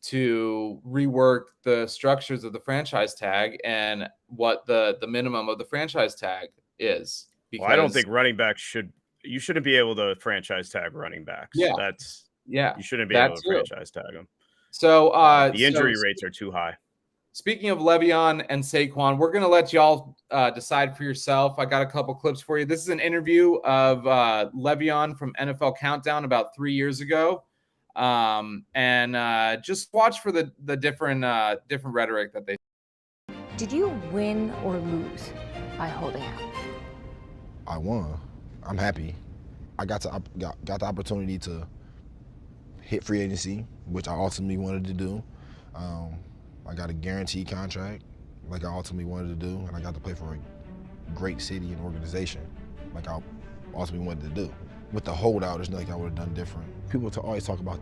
To rework the structures of the franchise tag and what the minimum of the franchise tag is. Because I don't think running backs you shouldn't be able to franchise tag running backs. Yeah. You shouldn't be able to franchise tag them. So the injury rates are too high. Speaking of Le'Veon and Saquon, we're going to let y'all decide for yourself. I got a couple clips for you. This is an interview of Le'Veon from NFL Countdown about 3 years ago. And just watch for the different rhetoric that they. Did you win or lose by holding out? I won. I'm happy. I got the opportunity to hit free agency, which I ultimately wanted to do. I got a guaranteed contract, like I ultimately wanted to do, and I got to play for a great city and organization, like I ultimately wanted to do. With the holdout, there's nothing I would have done different. People always talk about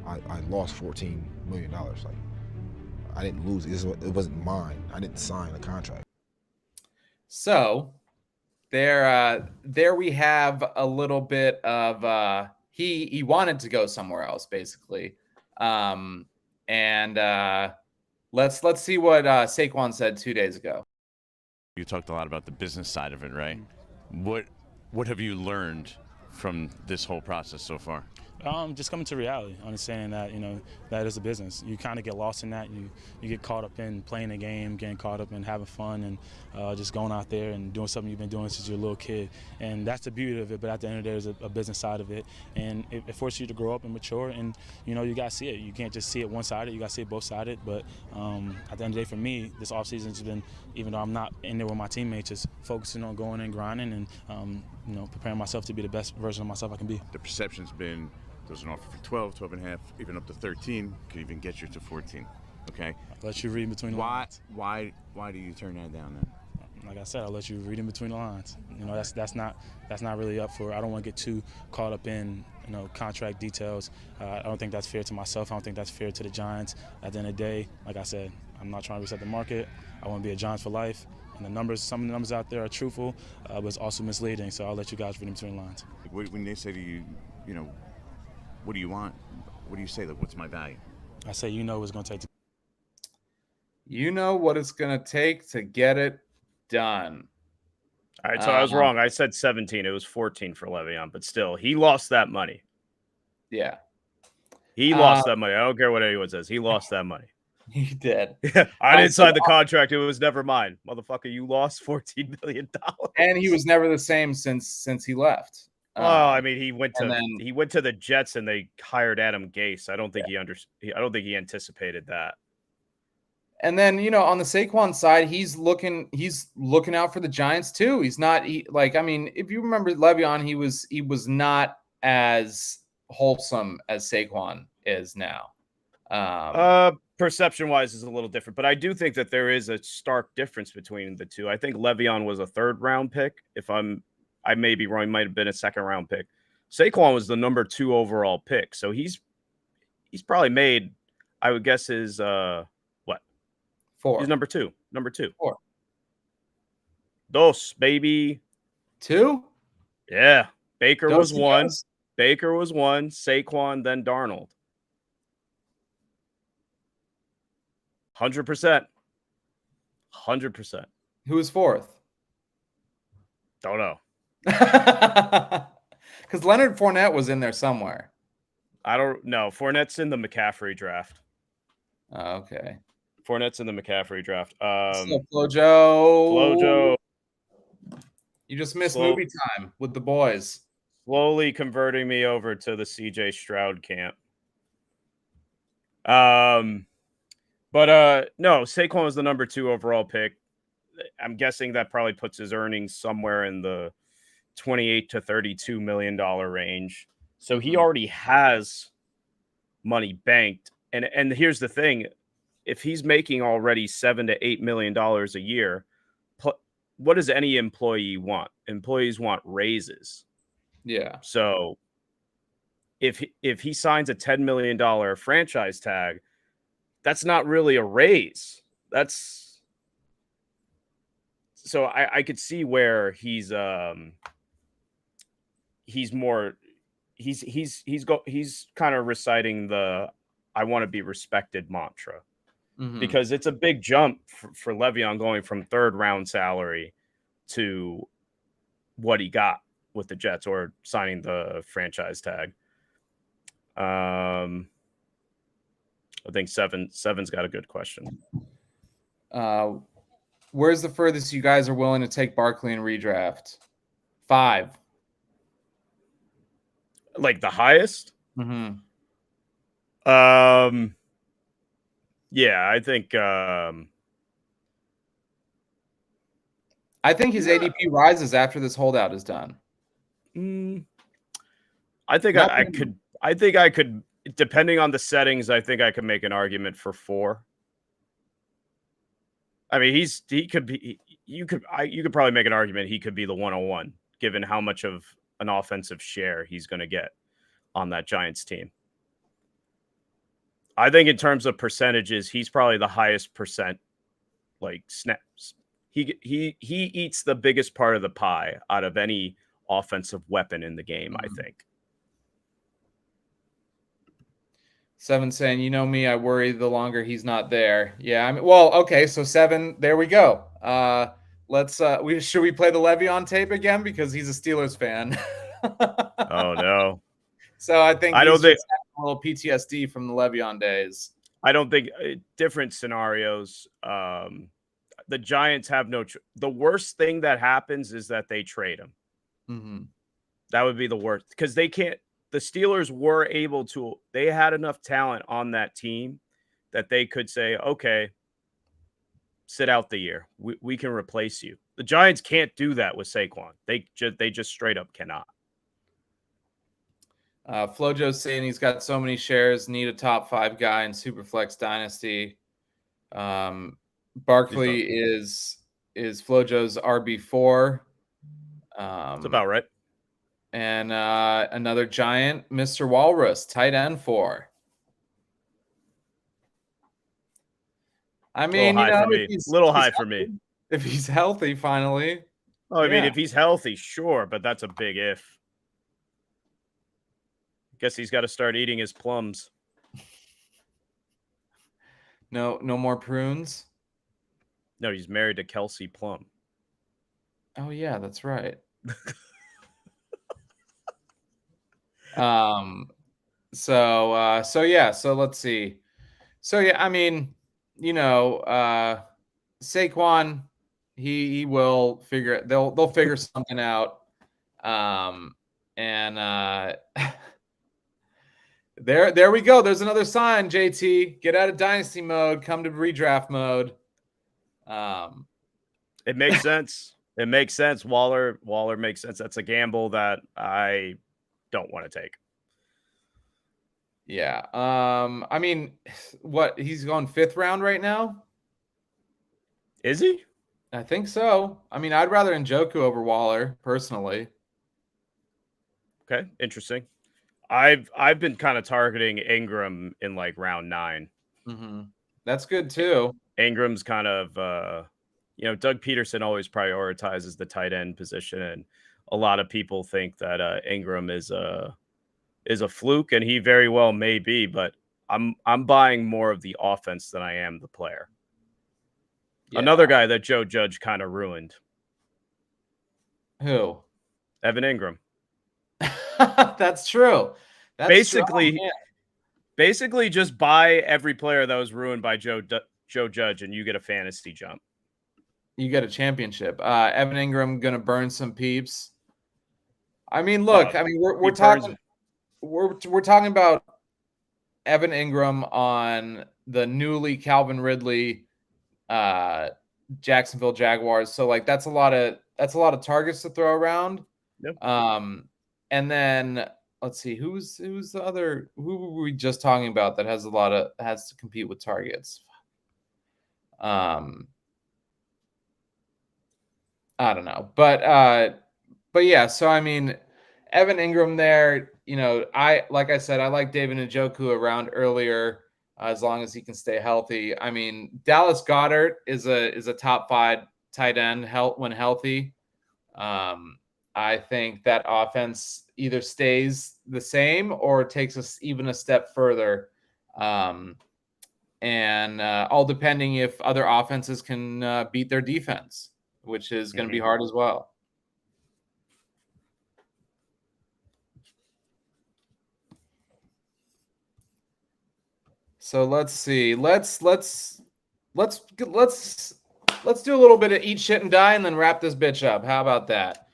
I lost $14 million. Like, I didn't lose it. It wasn't mine. I didn't sign a contract. So there we have a little bit of he wanted to go somewhere else, basically. And let's see what Saquon said 2 days ago. You talked a lot about the business side of it, right? What have you learned from this whole process so far? Just coming to reality, understanding that that is a business. You kind of get lost in that. You get caught up in playing the game, getting caught up in having fun, and just going out there and doing something you've been doing since you're a little kid. And that's the beauty of it. But at the end of the day, there's a business side of it, and it forces you to grow up and mature. And you got to see it. You can't just see it one-sided. You got to see it both-sided. But at the end of the day, for me, this offseason has been, even though I'm not in there with my teammates, just focusing on going and grinding and preparing myself to be the best version of myself I can be. The perception's been there's an offer for 12 and a half, even up to 13, could even get you to 14. Okay. I'll let you read in between the lines. Why do you turn that down then? Like I said, I'll let you read in between the lines. That's not really up for. I don't want to get too caught up in contract details. I don't think that's fair to myself. I don't think that's fair to the Giants. At the end of the day, like I said, I'm not trying to reset the market. I want to be a Giants for life. And some of the numbers out there are truthful, but it's also misleading. So I'll let you guys read in between the lines. When they say to you, what do you want? What do you say? What's my value? I say, what it's going to take. What it's going to take to get it done. All right, so I was wrong. I said 17. It was 14 for Le'Veon, but still, he lost that money. Yeah. He lost that money. I don't care what anyone says. He lost that money. He did. I didn't sign the contract. It was never mine. Motherfucker, you lost $14 million. And he was never the same since he left. Well, I mean, he went to the Jets and they hired Adam Gase. I don't think he anticipated that. And then on the Saquon side, he's looking out for the Giants too. He's not if you remember Le'Veon, he was not as wholesome as Saquon is now. Perception wise is a little different, but I do think that there is a stark difference between the two. I think Le'Veon was a 3rd round pick. I may be wrong. He might have been a 2nd round pick. Saquon was the number 2 overall pick. So he's probably made, I would guess, his what? 4. He's number two. 4. Dos, baby. 2? Yeah. Baker was Dos? 1. Baker was 1. Saquon, then Darnold. 100%. 100%. Who was 4th? Don't know. Because Leonard Fournette was in there somewhere. I don't know. Fournette's in the McCaffrey draft. Oh, okay. Fournette's in the McCaffrey draft. So Flojo. Flojo. You just missed movie time with the boys. Slowly converting me over to the CJ Stroud camp. But no, Saquon was the number 2 overall pick. I'm guessing that probably puts his earnings somewhere in the $28 to $32 million range. So he already has money banked. And here's the thing. If he's making already $7 to $8 million a year, what does any employee want? Employees want raises. Yeah. So if he signs a $10 million franchise tag, that's not really a raise. So I could see where he's kind of reciting the I want to be respected mantra. Because it's a big jump for Le'Veon going from 3rd round salary to what he got with the Jets or signing the franchise tag. I think Seven's got a good question. Where's the furthest you guys are willing to take Barkley in redraft? 5. Like the highest? Yeah, I think his ADP rises after this holdout is done. I think I could, depending on the settings, I think I could make an argument for 4. I mean, you could probably make an argument he could be the 101, given how much of an offensive share he's going to get on that Giants team. I think in terms of percentages, he's probably the highest percent, like snaps. He eats the biggest part of the pie out of any offensive weapon in the game, I think. 7 saying, you know me, I worry the longer he's not there. Yeah, I mean, well, okay, so 7, there we go. Should we play the Le'Veon tape again because he's a Steelers fan? Oh no. So I think I don't think a little PTSD from the Le'Veon days. I don't think different scenarios. The Giants have the worst thing that happens is that they trade him. That would be the worst because they can't. The Steelers were able to. They had enough talent on that team that they could say, okay, sit out the year. We can replace you. The Giants can't do that with Saquon. They just straight up cannot. Flojo's saying he's got so many shares, need a top 5 guy in Superflex Dynasty. Barkley is Flojo's RB4. That's about right. And another giant, Mr. Walrus, tight end 4. I mean, little high for me. If he's healthy, finally. Oh, I mean, if he's healthy, sure, but that's a big if. Guess he's got to start eating his plums. No more prunes. No, he's married to Kelsey Plum. Oh yeah, that's right. So let's see. So yeah, I mean, Saquon, he will figure they'll figure something out. There we go. There's another sign, JT. Get out of dynasty mode, come to redraft mode. It makes sense. It makes sense. Waller makes sense. That's a gamble that I don't want to take. Yeah. I mean, he's going 5th round right now? Is he? I think so. I mean, I'd rather Njoku over Waller, personally. Okay, interesting. I've been kind of targeting Ingram in like round 9. Mm-hmm. That's good too. Ingram's kind of Doug Peterson always prioritizes the tight end position, and a lot of people think that Ingram is a fluke, and he very well may be, but I'm buying more of the offense than I am the player. Yeah. Another guy that Joe Judge kind of ruined. Who? Evan Ingram. That's true. That's basically just buy every player that was ruined by Joe Judge, and you get a fantasy jump. You get a championship. Evan Ingram gonna burn some peeps. I mean, look. I mean, we're talking about Evan Ingram on the newly Calvin Ridley Jacksonville Jaguars. So like that's a lot of targets to throw around. Yep. And then let's see who's the other. Who were we just talking about that has to compete with targets? I don't know, but yeah. So I mean, Evan Ingram there. Like I said, I like David Njoku around earlier as long as he can stay healthy. I mean, Dallas Goedert is a top 5 tight end when healthy. I think that offense either stays the same or takes us even a step further. And all depending if other offenses can beat their defense, which is going to be hard as well. So let's see. Let's do a little bit of eat shit and die and then wrap this bitch up. How about that?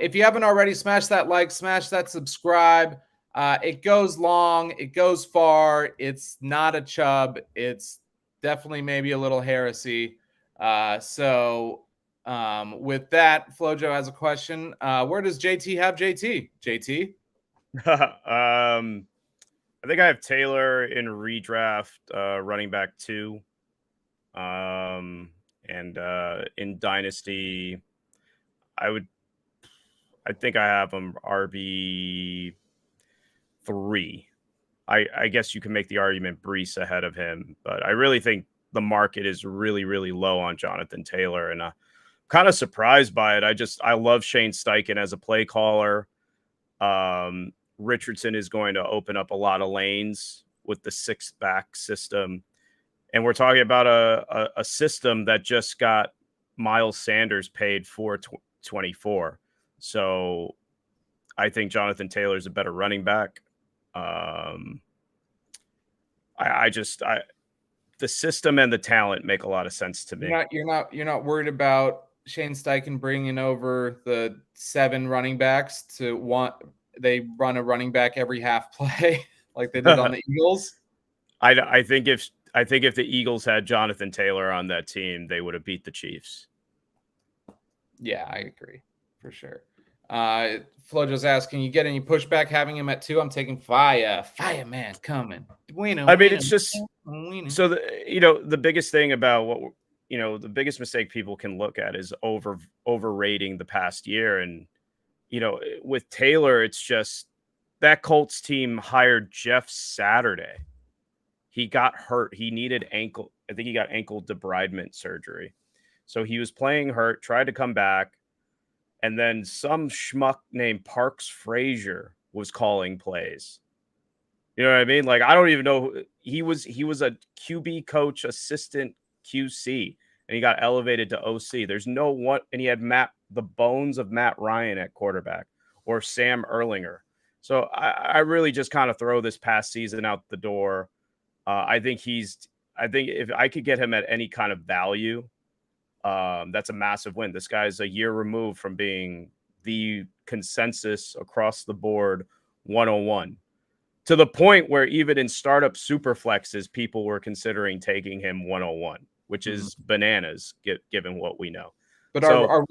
If you haven't already, smash that like, smash that subscribe. It goes long, it goes far. It's not a Chubb. It's definitely maybe a little heresy. So with that, Flojo has a question. Where does JT have JT? JT? I think I have Taylor in redraft, running back 2. And in Dynasty, I think I have him RB 3. I guess you can make the argument Brees ahead of him, but I really think the market is really, really low on Jonathan Taylor, and I'm kind of surprised by it. I love Shane Steichen as a play caller. Richardson is going to open up a lot of lanes with the 6th back system. And we're talking about a system that just got Miles Sanders paid $4.24. So I think Jonathan Taylor is a better running back. The system and the talent make a lot of sense to me. You're not worried about Shane Steichen bringing over the 7 running backs they run a running back every half play like they did on the Eagles. I think if the Eagles had Jonathan Taylor on that team, they would have beat the Chiefs. Yeah, I agree for sure. Flojo's asking, you get any pushback having him at 2? I'm taking fire man coming. It's just so the biggest thing about the biggest mistake people can look at is overrating the past year. And with Taylor, it's just that Colts team hired Jeff Saturday. He got hurt. He needed I think he got ankle debridement surgery. So he was playing hurt, tried to come back. And then some schmuck named Parks Frazier was calling plays. You know what I mean? Like, I don't even know. He was a QB coach, assistant QC, and he got elevated to OC. There's no one. And he had the bones of Matt Ryan at quarterback or Sam Erlinger. So I really just kind of throw this past season out the door. I think if I could get him at any kind of value, that's a massive win. This guy's a year removed from being the consensus across the board 101, to the point where even in startup super flexes, people were considering taking him 101, which is bananas given what we know. But are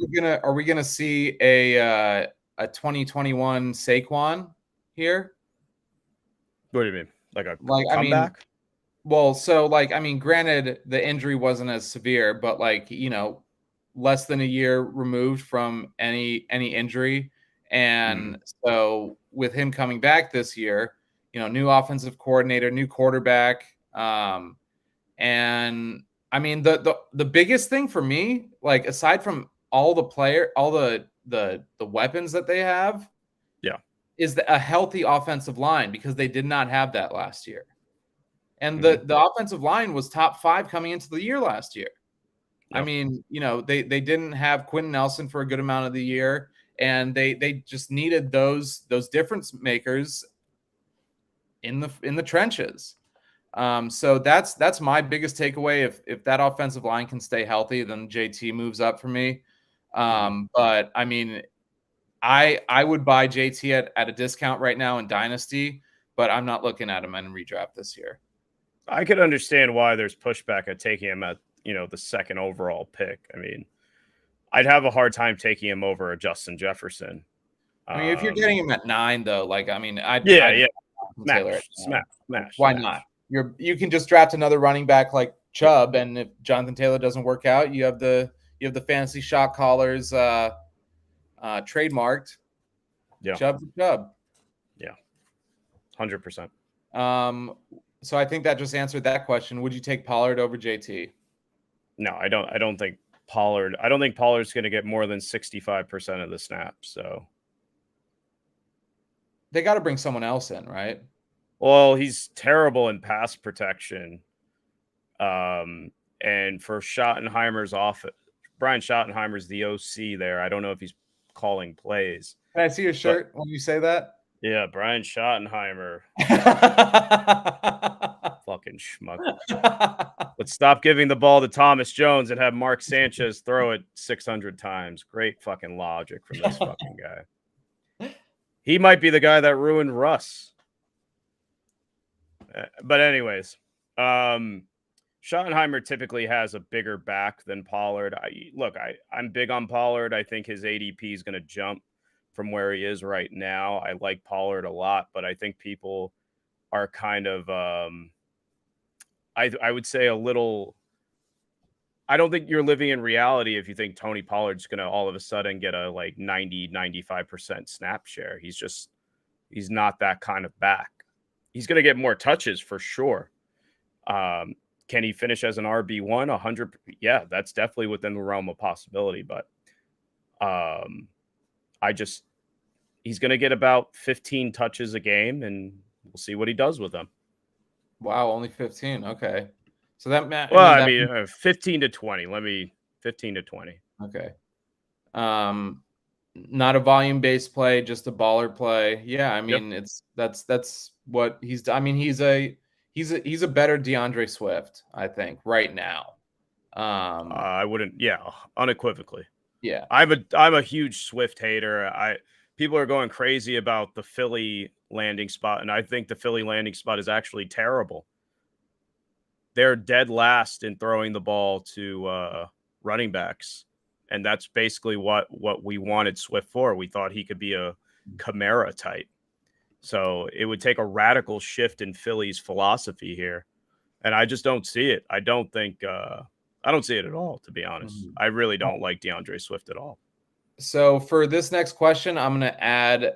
we gonna see a 2021 Saquon here? What do you mean? Like a comeback? Granted, the injury wasn't as severe, but less than a year removed from any injury, And so with him coming back this year, new offensive coordinator, new quarterback. And I mean, the biggest thing for me, like aside from all the weapons that they have, is a healthy offensive line, because they did not have that last year. And the offensive line was top 5 coming into the year last year. Yep. I mean, they didn't have Quentin Nelson for a good amount of the year, and they just needed those difference makers in the trenches. So that's my biggest takeaway. If that offensive line can stay healthy, then JT moves up for me. But I mean, I would buy JT at a discount right now in Dynasty, but I'm not looking at him in redraft this year. I could understand why there's pushback at taking him at, the second overall pick. I mean, I'd have a hard time taking him over a Justin Jefferson. I mean, if you're getting him at 9, though, like, I mean, I'd smash. Why not? You can just draft another running back like Chubb, and if Jonathan Taylor doesn't work out, you have the fantasy shot callers trademarked. Chubb. Yeah, 100%. So I think that just answered that question. Would you take Pollard over JT? No, I don't think Pollard. I don't think Pollard's going to get more than 65% of the snaps. So they got to bring someone else in, right? Well, he's terrible in pass protection. And for Schottenheimer's offense, Brian Schottenheimer's the OC there. I don't know if he's calling plays. Can I see your shirt when you say that? Yeah, Brian Schottenheimer. Fucking schmuck. Let's stop giving the ball to Thomas Jones and have Mark Sanchez throw it 600 times. Great fucking logic from this fucking guy. He might be the guy that ruined Russ. But anyways, Schottenheimer typically has a bigger back than Pollard. I'm big on Pollard. I think his ADP is going to jump from where he is right now. I like Pollard a lot, but I think people are kind of, I would say a little, I don't think you're living in reality if you think Tony Pollard's going to all of a sudden get a 95% snap share. He's not that kind of back. He's going to get more touches for sure. Can he finish as an RB1? 100? Yeah, that's definitely within the realm of possibility. But he's going to get about 15 touches a game, and we'll see what he does with them. Wow, only 15. Okay. So that 15 to 20. 15 to 20. Okay. Not a volume-based play, just a baller play. Yeah, I mean, that's what he's done. I mean, he's a better DeAndre Swift, I think, right now. I wouldn't, unequivocally. Yeah. I'm a huge Swift hater. People are going crazy about the Philly landing spot, and I think the Philly landing spot is actually terrible. They're dead last in throwing the ball to running backs, and that's basically what we wanted Swift for. We thought he could be a Kamara type. So it would take a radical shift in Philly's philosophy here, and I just don't see it. I don't see it at all, to be honest. Mm-hmm. I really don't like DeAndre Swift at all. So for this next question, I'm going to add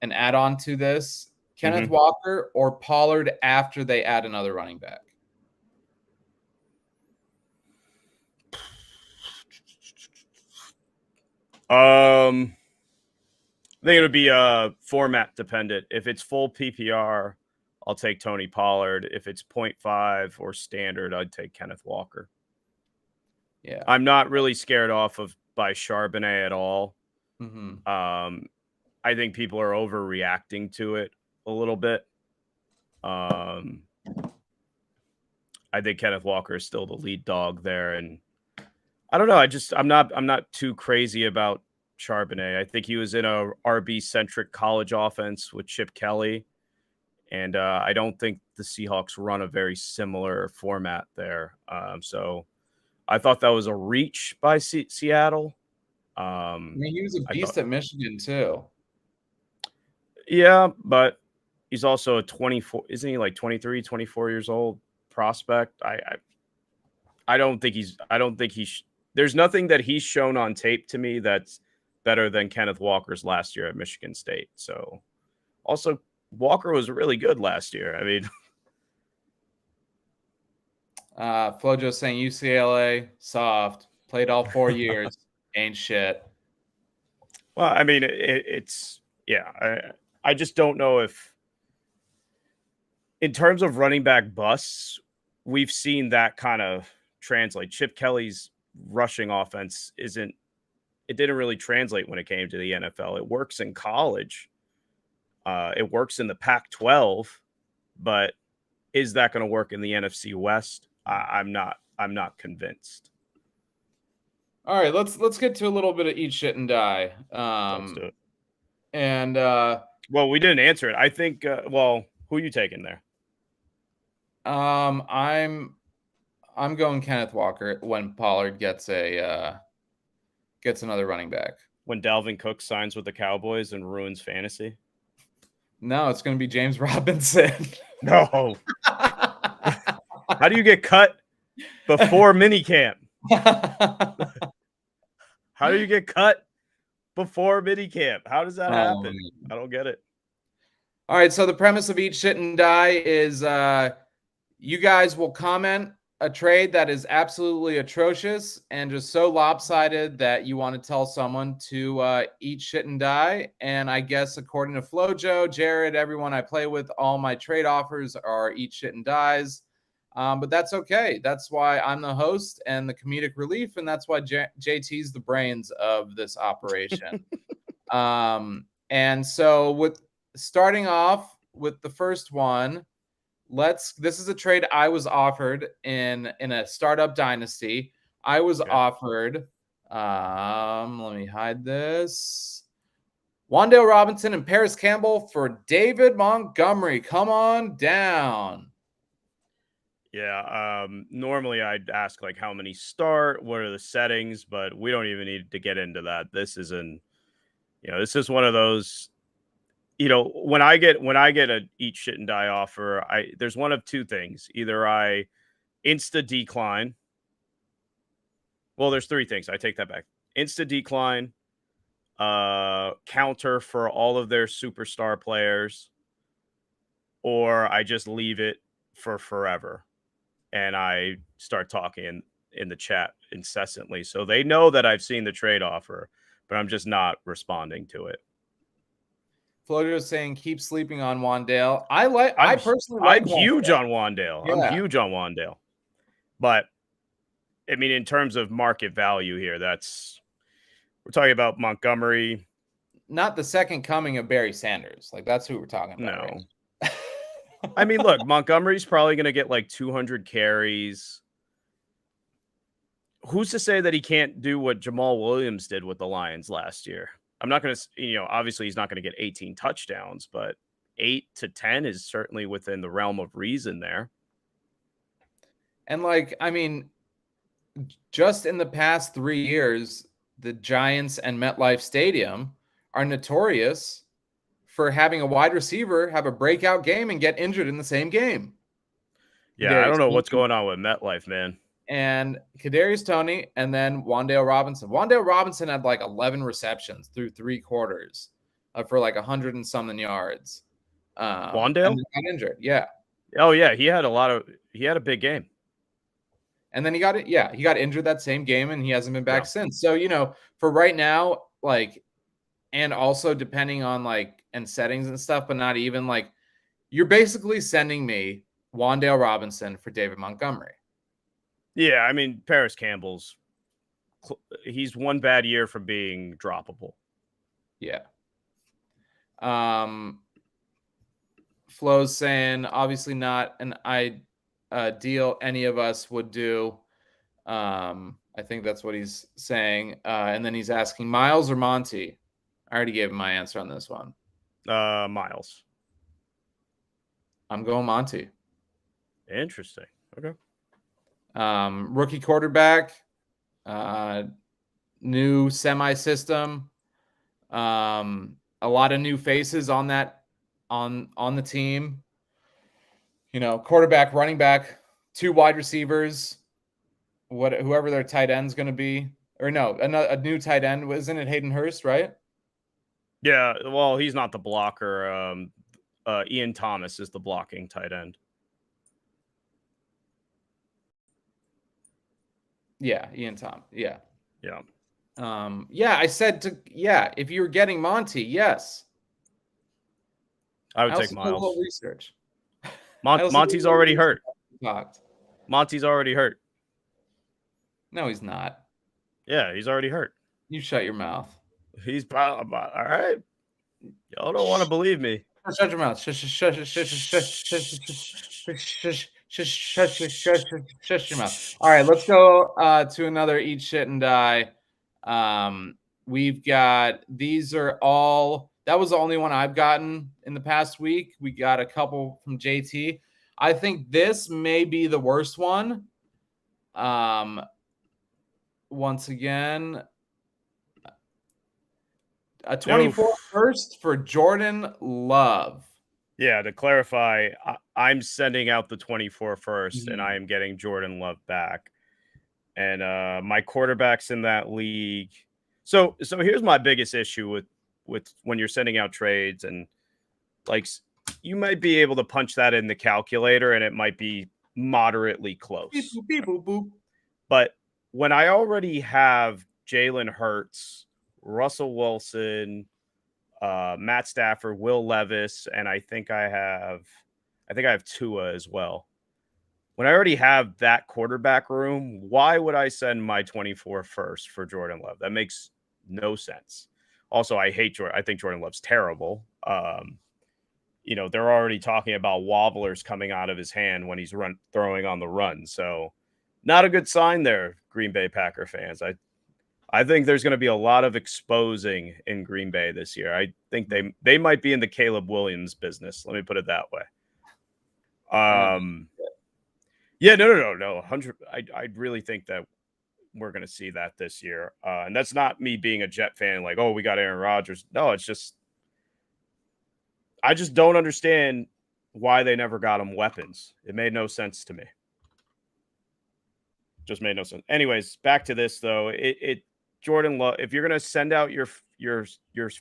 an add-on to this. Kenneth Walker or Pollard after they add another running back? I think it would be format dependent. If it's full PPR, I'll take Tony Pollard. If it's 0.5 or standard, I'd take Kenneth Walker. Yeah, I'm not really scared off by Charbonnet at all. Mm-hmm. I think people are overreacting to it a little bit. I think Kenneth Walker is still the lead dog there, and I don't know. I'm not too crazy about Charbonnet. I think he was in a RB centric college offense with Chip Kelly, and I don't think the Seahawks run a very similar format there. So I thought that was a reach by Seattle. I mean, he was a beast at Michigan too. Yeah, but he's also a 24, isn't he, like 23, 24 years old prospect? I don't think there's nothing that he's shown on tape to me that's better than Kenneth Walker's last year at Michigan State. So also Walker was really good last year. I mean, Flojo saying UCLA soft, played all 4 years, ain't shit. well, I mean, it's yeah. I just don't know if, in terms of running back busts, we've seen that kind of translate. Chip Kelly's rushing offense didn't really translate when it came to the NFL. It works in college. It works in the Pac-12, but is that going to work in the NFC West? I'm not convinced. All right, let's get to a little bit of eat shit and die. Let's do it. And well, we didn't answer it. I think. Well, who are you taking there? I'm going Kenneth Walker when Pollard gets another running back. When Dalvin Cook signs with the Cowboys and ruins fantasy? No, it's going to be James Robinson. No. How do you get cut before minicamp? How do you get cut before minicamp? How does that happen? I don't get it. All right, so the premise of Eat Shit and Die is you guys will comment a trade that is absolutely atrocious and just so lopsided that you want to tell someone to eat shit and die. And I guess according to Flojo, Jared, everyone I play with, all my trade offers are eat shit and dies. But that's okay. That's why I'm the host and the comedic relief, and that's why JT's the brains of this operation. And so with starting off with the first one, this is a trade I was offered in a startup dynasty. I was offered, let me hide this, Wan'Dale Robinson and Paris Campbell for David Montgomery. Come on down. Yeah, normally I'd ask like how many start, what are the settings, but we don't even need to get into that. This is one of those, when I get a eat shit and die offer, there's one of two things. Either I insta decline. Well, there's three things. I take that back. Insta decline, counter for all of their superstar players, or I just leave it for forever. And I start talking in the chat incessantly. So they know that I've seen the trade offer, but I'm just not responding to it. Flojo is saying keep sleeping on Wan'Dale. I personally like I'm huge on Wan'Dale. Yeah. I'm huge on Wan'Dale. But I mean, in terms of market value here, we're talking about Montgomery. Not the second coming of Barry Sanders. Like, that's who we're talking about. No. Right? I mean, look, Montgomery's probably going to get like 200 carries. Who's to say that he can't do what Jamal Williams did with the Lions last year? I'm not going to, obviously he's not going to get 18 touchdowns, but 8 to 10 is certainly within the realm of reason there. And just in the past 3 years, the Giants and MetLife Stadium are notorious for having a wide receiver have a breakout game and get injured in the same game. Yeah, I don't know what's going on with MetLife, man. And Kadarius Toney, and then Wan'Dale Robinson. Wan'Dale Robinson had like 11 receptions through 3 quarters for like 100 and something yards. Wan'Dale got injured. Yeah. Oh yeah, he had a big game. And then he got injured that same game, and he hasn't been back since. So, for right now, and also depending on and settings and stuff, but not even you're basically sending me Wan'Dale Robinson for David Montgomery. Yeah, I mean, Paris Campbell's he's one bad year from being droppable. Yeah. Flo's saying obviously not an deal any of us would do. I think that's what he's saying. And then he's asking Miles or Monty. I already gave him my answer on this one. Miles. I'm going Monty. Interesting. Okay. Rookie quarterback, new semi-system, a lot of new faces on the team. Quarterback, running back, 2 wide receivers, whoever their tight end's going to be, or no, a new tight end. Wasn't it Hayden Hurst, right? Yeah, well, he's not the blocker. Ian Thomas is the blocking tight end. Yeah, Ian Tom. Yeah. Yeah. Yeah, I said if you were getting Monty, yes. I would take also did a little Miles. research. Monty's already hurt. Monty's already hurt. No, he's not. Yeah, he's already hurt. You shut your mouth. He's all right. Y'all don't want to believe me. Shut your mouth. Shut your mouth. All right, let's go to another Eat Shit and Die. We've got, these are all, that was the only one I've gotten in the past week. We got a couple from JT. I think this may be the worst one. Once again, a 24 first for Jordan Love. Yeah, to clarify, I'm sending out the 24 first, and I am getting Jordan Love back. And my quarterbacks in that league. So here's my biggest issue with when you're sending out trades, and like you might be able to punch that in the calculator, and it might be moderately close. Beep, boop, boop. But when I already have Jalen Hurts, Russell Wilson, Matt Stafford, Will Levis, and I think I have Tua as well. When I already have that quarterback room, why would I send my 24 first for Jordan Love? That makes no sense. Also, I hate Jordan. I think Jordan Love's terrible. They're already talking about wobblers coming out of his hand when he's throwing on the run. So not a good sign there, Green Bay Packer fans. I think there's going to be a lot of exposing in Green Bay this year. I think they might be in the Caleb Williams business. Let me put it that way. Yeah, no. 100. I really think that we're going to see that this year. And that's not me being a Jet fan, like, oh, we got Aaron Rodgers. No, it's just I just don't understand why they never got him weapons. It made no sense to me. Just made no sense. Anyways, back to this though. Jordan Love, if you're going to send out your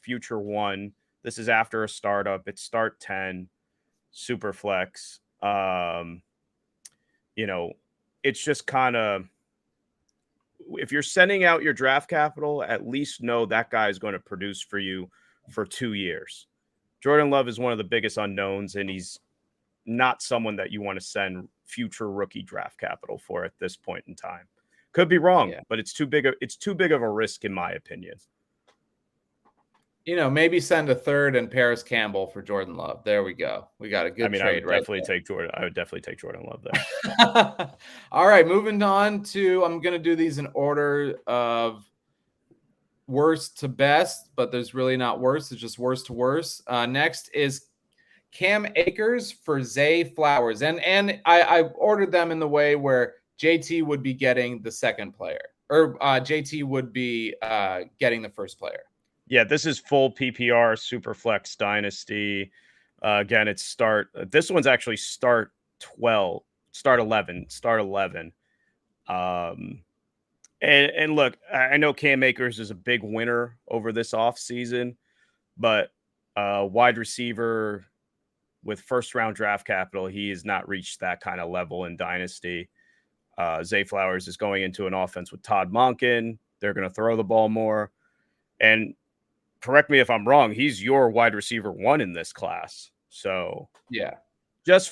future one, this is after a startup. It's start 10, super flex. It's just kind of, if you're sending out your draft capital, at least know that guy is going to produce for you for 2 years. Jordan Love is one of the biggest unknowns, and he's not someone that you want to send future rookie draft capital for at this point in time. Could be wrong, but it's too big of a risk in my opinion. Maybe send a third and Paris Campbell for Jordan Love. There we go. We got a good trade. I would definitely take Jordan Love there. All right, moving on to, I'm going to do these in order of worst to best, but there's really not worst. It's just worst to worst. Next is Cam Akers for Zay Flowers. And I ordered them in the way where JT would be getting the second player, or JT would be getting the first player. Yeah, this is full PPR Superflex Dynasty. Again, it's this one's actually start 11. And look, I know Cam Akers is a big winner over this offseason, but wide receiver with first round draft capital, he has not reached that kind of level in Dynasty. Zay Flowers is going into an offense with Todd Monken. They're going to throw the ball more. And correct me if I'm wrong, he's your wide receiver one in this class. So yeah, this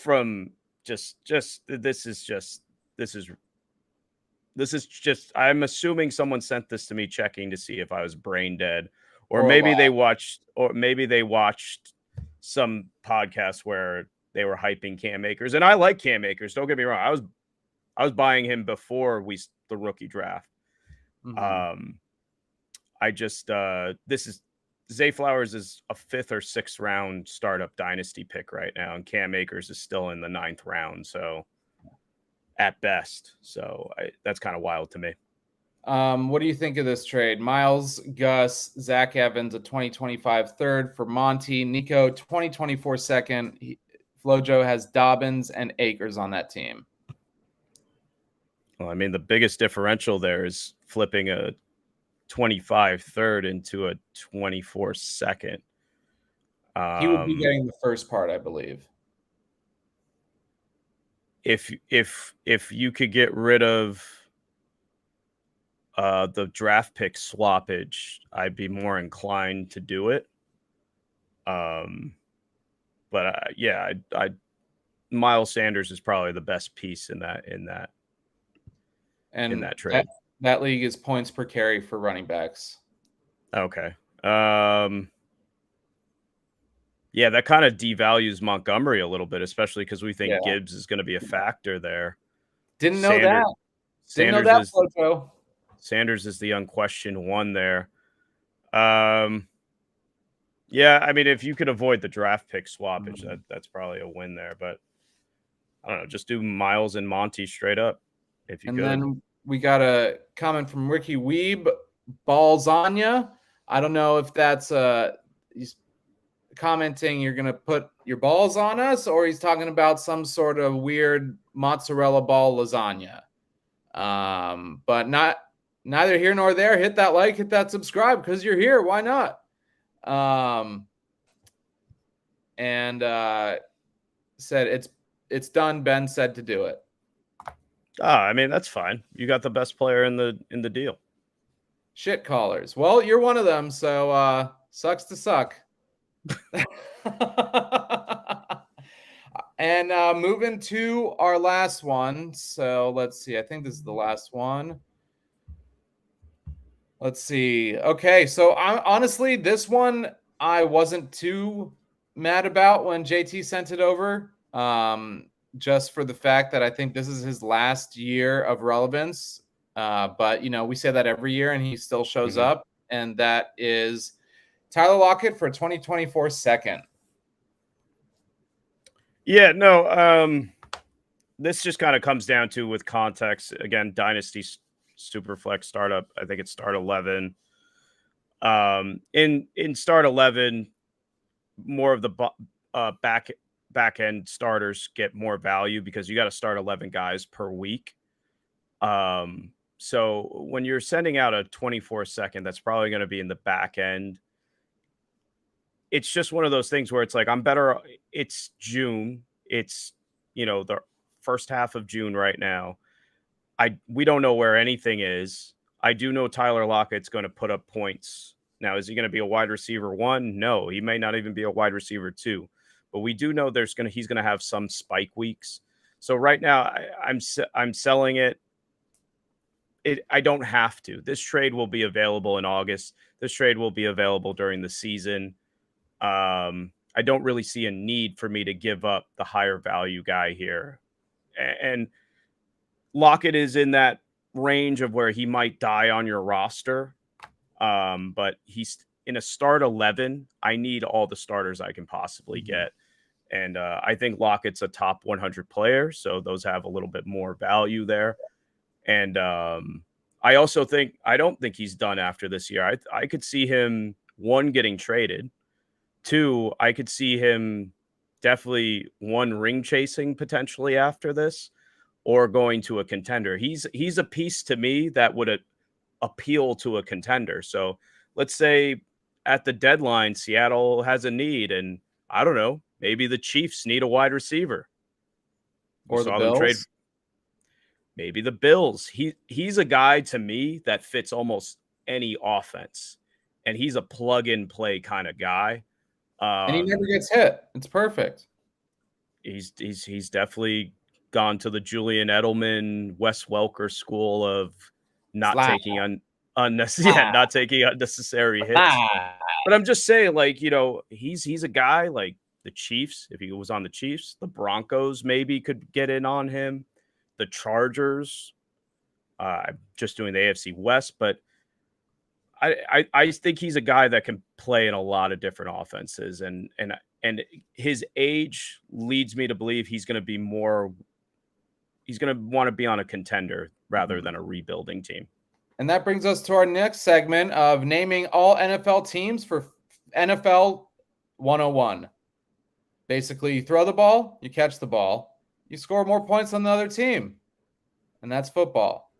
is just, I'm assuming someone sent this to me checking to see if I was brain dead, or maybe they watched some podcast where they were hyping Cam Akers. And I like Cam Akers. Don't get me wrong. I was buying him before the rookie draft. Mm-hmm. Zay Flowers is a 5th or 6th round startup dynasty pick right now, and Cam Akers is still in the 9th round. So at best, that's kind of wild to me. What do you think of this trade? Miles, Gus, Zach Evans, a 2025 third for Monty, Nico, 2024 second. Flojo has Dobbins and Akers on that team. Well, I mean, the biggest differential there is flipping a 25 third into a 24 second. He would be getting the first part, I believe. If you could get rid of the draft pick swappage, I'd be more inclined to do it. But yeah, I Miles Sanders is probably the best piece in that trade. That league is points per carry for running backs. Okay. Yeah, that kind of devalues Montgomery a little bit, especially because we think Gibbs is going to be a factor there. Didn't know that. Flojo. Sanders is the unquestioned one there. Yeah, I mean, if you could avoid the draft pick swappage, that's probably a win there. But I don't know, just do Miles and Monty straight up if you could. And then we got a comment from Ricky Weeb, Balzania. I don't know if that's he's commenting you're going to put your balls on us, or he's talking about some sort of weird mozzarella ball lasagna. But neither here nor there. Hit that like, hit that subscribe because you're here. Why not? Said it's done. Ben said to do it. I mean, that's fine. You got the best player in the deal. Shit callers. Well, you're one of them, so sucks to suck. And moving to our last one. So let's see. I think this is the last one. Let's see. Okay, so honestly, this one I wasn't too mad about when JT sent it over. Just for the fact that I think this is his last year of relevance. But, we say that every year and he still shows up. And that is Tyler Lockett for 2024 second. Yeah, no. This just kind of comes down to with context. Again, Dynasty Superflex startup. I think it's start 11. In start 11, more of the back end starters get more value because you got to start 11 guys per week. So when you're sending out a 24 second, that's probably going to be in the back end. It's just one of those things where it's like, I'm better. It's June. It's, the first half of June right now. We don't know where anything is. I do know Tyler Lockett's going to put up points. Now, is he going to be a wide receiver 1? No, he may not even be a wide receiver 2. But we do know he's going to have some spike weeks. So right now, I'm selling it. I don't have to. This trade will be available in August. This trade will be available during the season. I don't really see a need for me to give up the higher value guy here. And Lockett is in that range of where he might die on your roster. But he's in a start 11. I need all the starters I can possibly get. And I think Lockett's a top 100 player. So those have a little bit more value there. And I also I don't think he's done after this year. I could see him, 1, getting traded. 2, I could see him definitely 1, ring chasing potentially after this, or going to a contender. He's a piece to me that would appeal to a contender. So let's say at the deadline, Seattle has a need, and I don't know, maybe the Chiefs need a wide receiver. Or the Bills. Maybe the Bills. He's a guy to me that fits almost any offense, and he's a plug-and-play kind of guy. And he never gets hit. It's perfect. He's definitely gone to the Julian Edelman, Wes Welker school of not taking unnecessary hits. But I'm just saying, he's a guy like the Chiefs. If he was on the Chiefs, the Broncos maybe could get in on him. The Chargers. I'm just doing the AFC West, but I think he's a guy that can play in a lot of different offenses, and his age leads me to believe he's going to want to be on a contender rather than a rebuilding team. And that brings us to our next segment of naming all NFL teams for NFL 101. Basically, you throw the ball, you catch the ball, you score more points than the other team. And that's football.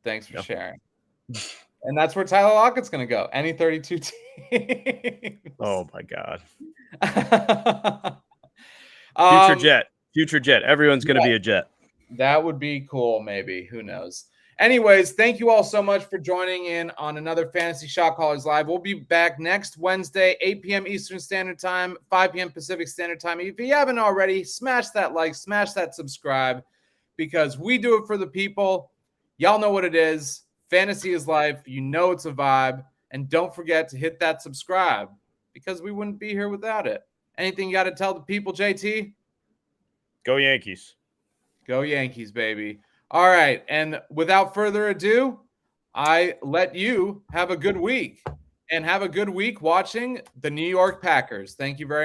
Thanks for sharing. And that's where Tyler Lockett's going to go. Any 32 teams. Oh my God. Future Jet. Everyone's going to be a Jet. That would be cool. Maybe. Who knows? Anyways, thank you all so much for joining in on another Fantasy Shot Callers Live. We'll be back next Wednesday, 8 p.m. Eastern Standard Time, 5 p.m. Pacific Standard Time. If you haven't already, smash that like, smash that subscribe, because we do it for the people. Y'all know what it is. Fantasy is life. You know it's a vibe. And don't forget to hit that subscribe, because we wouldn't be here without it. Anything you got to tell the people, JT? Go Yankees. Go Yankees, baby. All right. And without further ado, I let you have a good week, and have a good week watching the New York Packers. Thank you very much.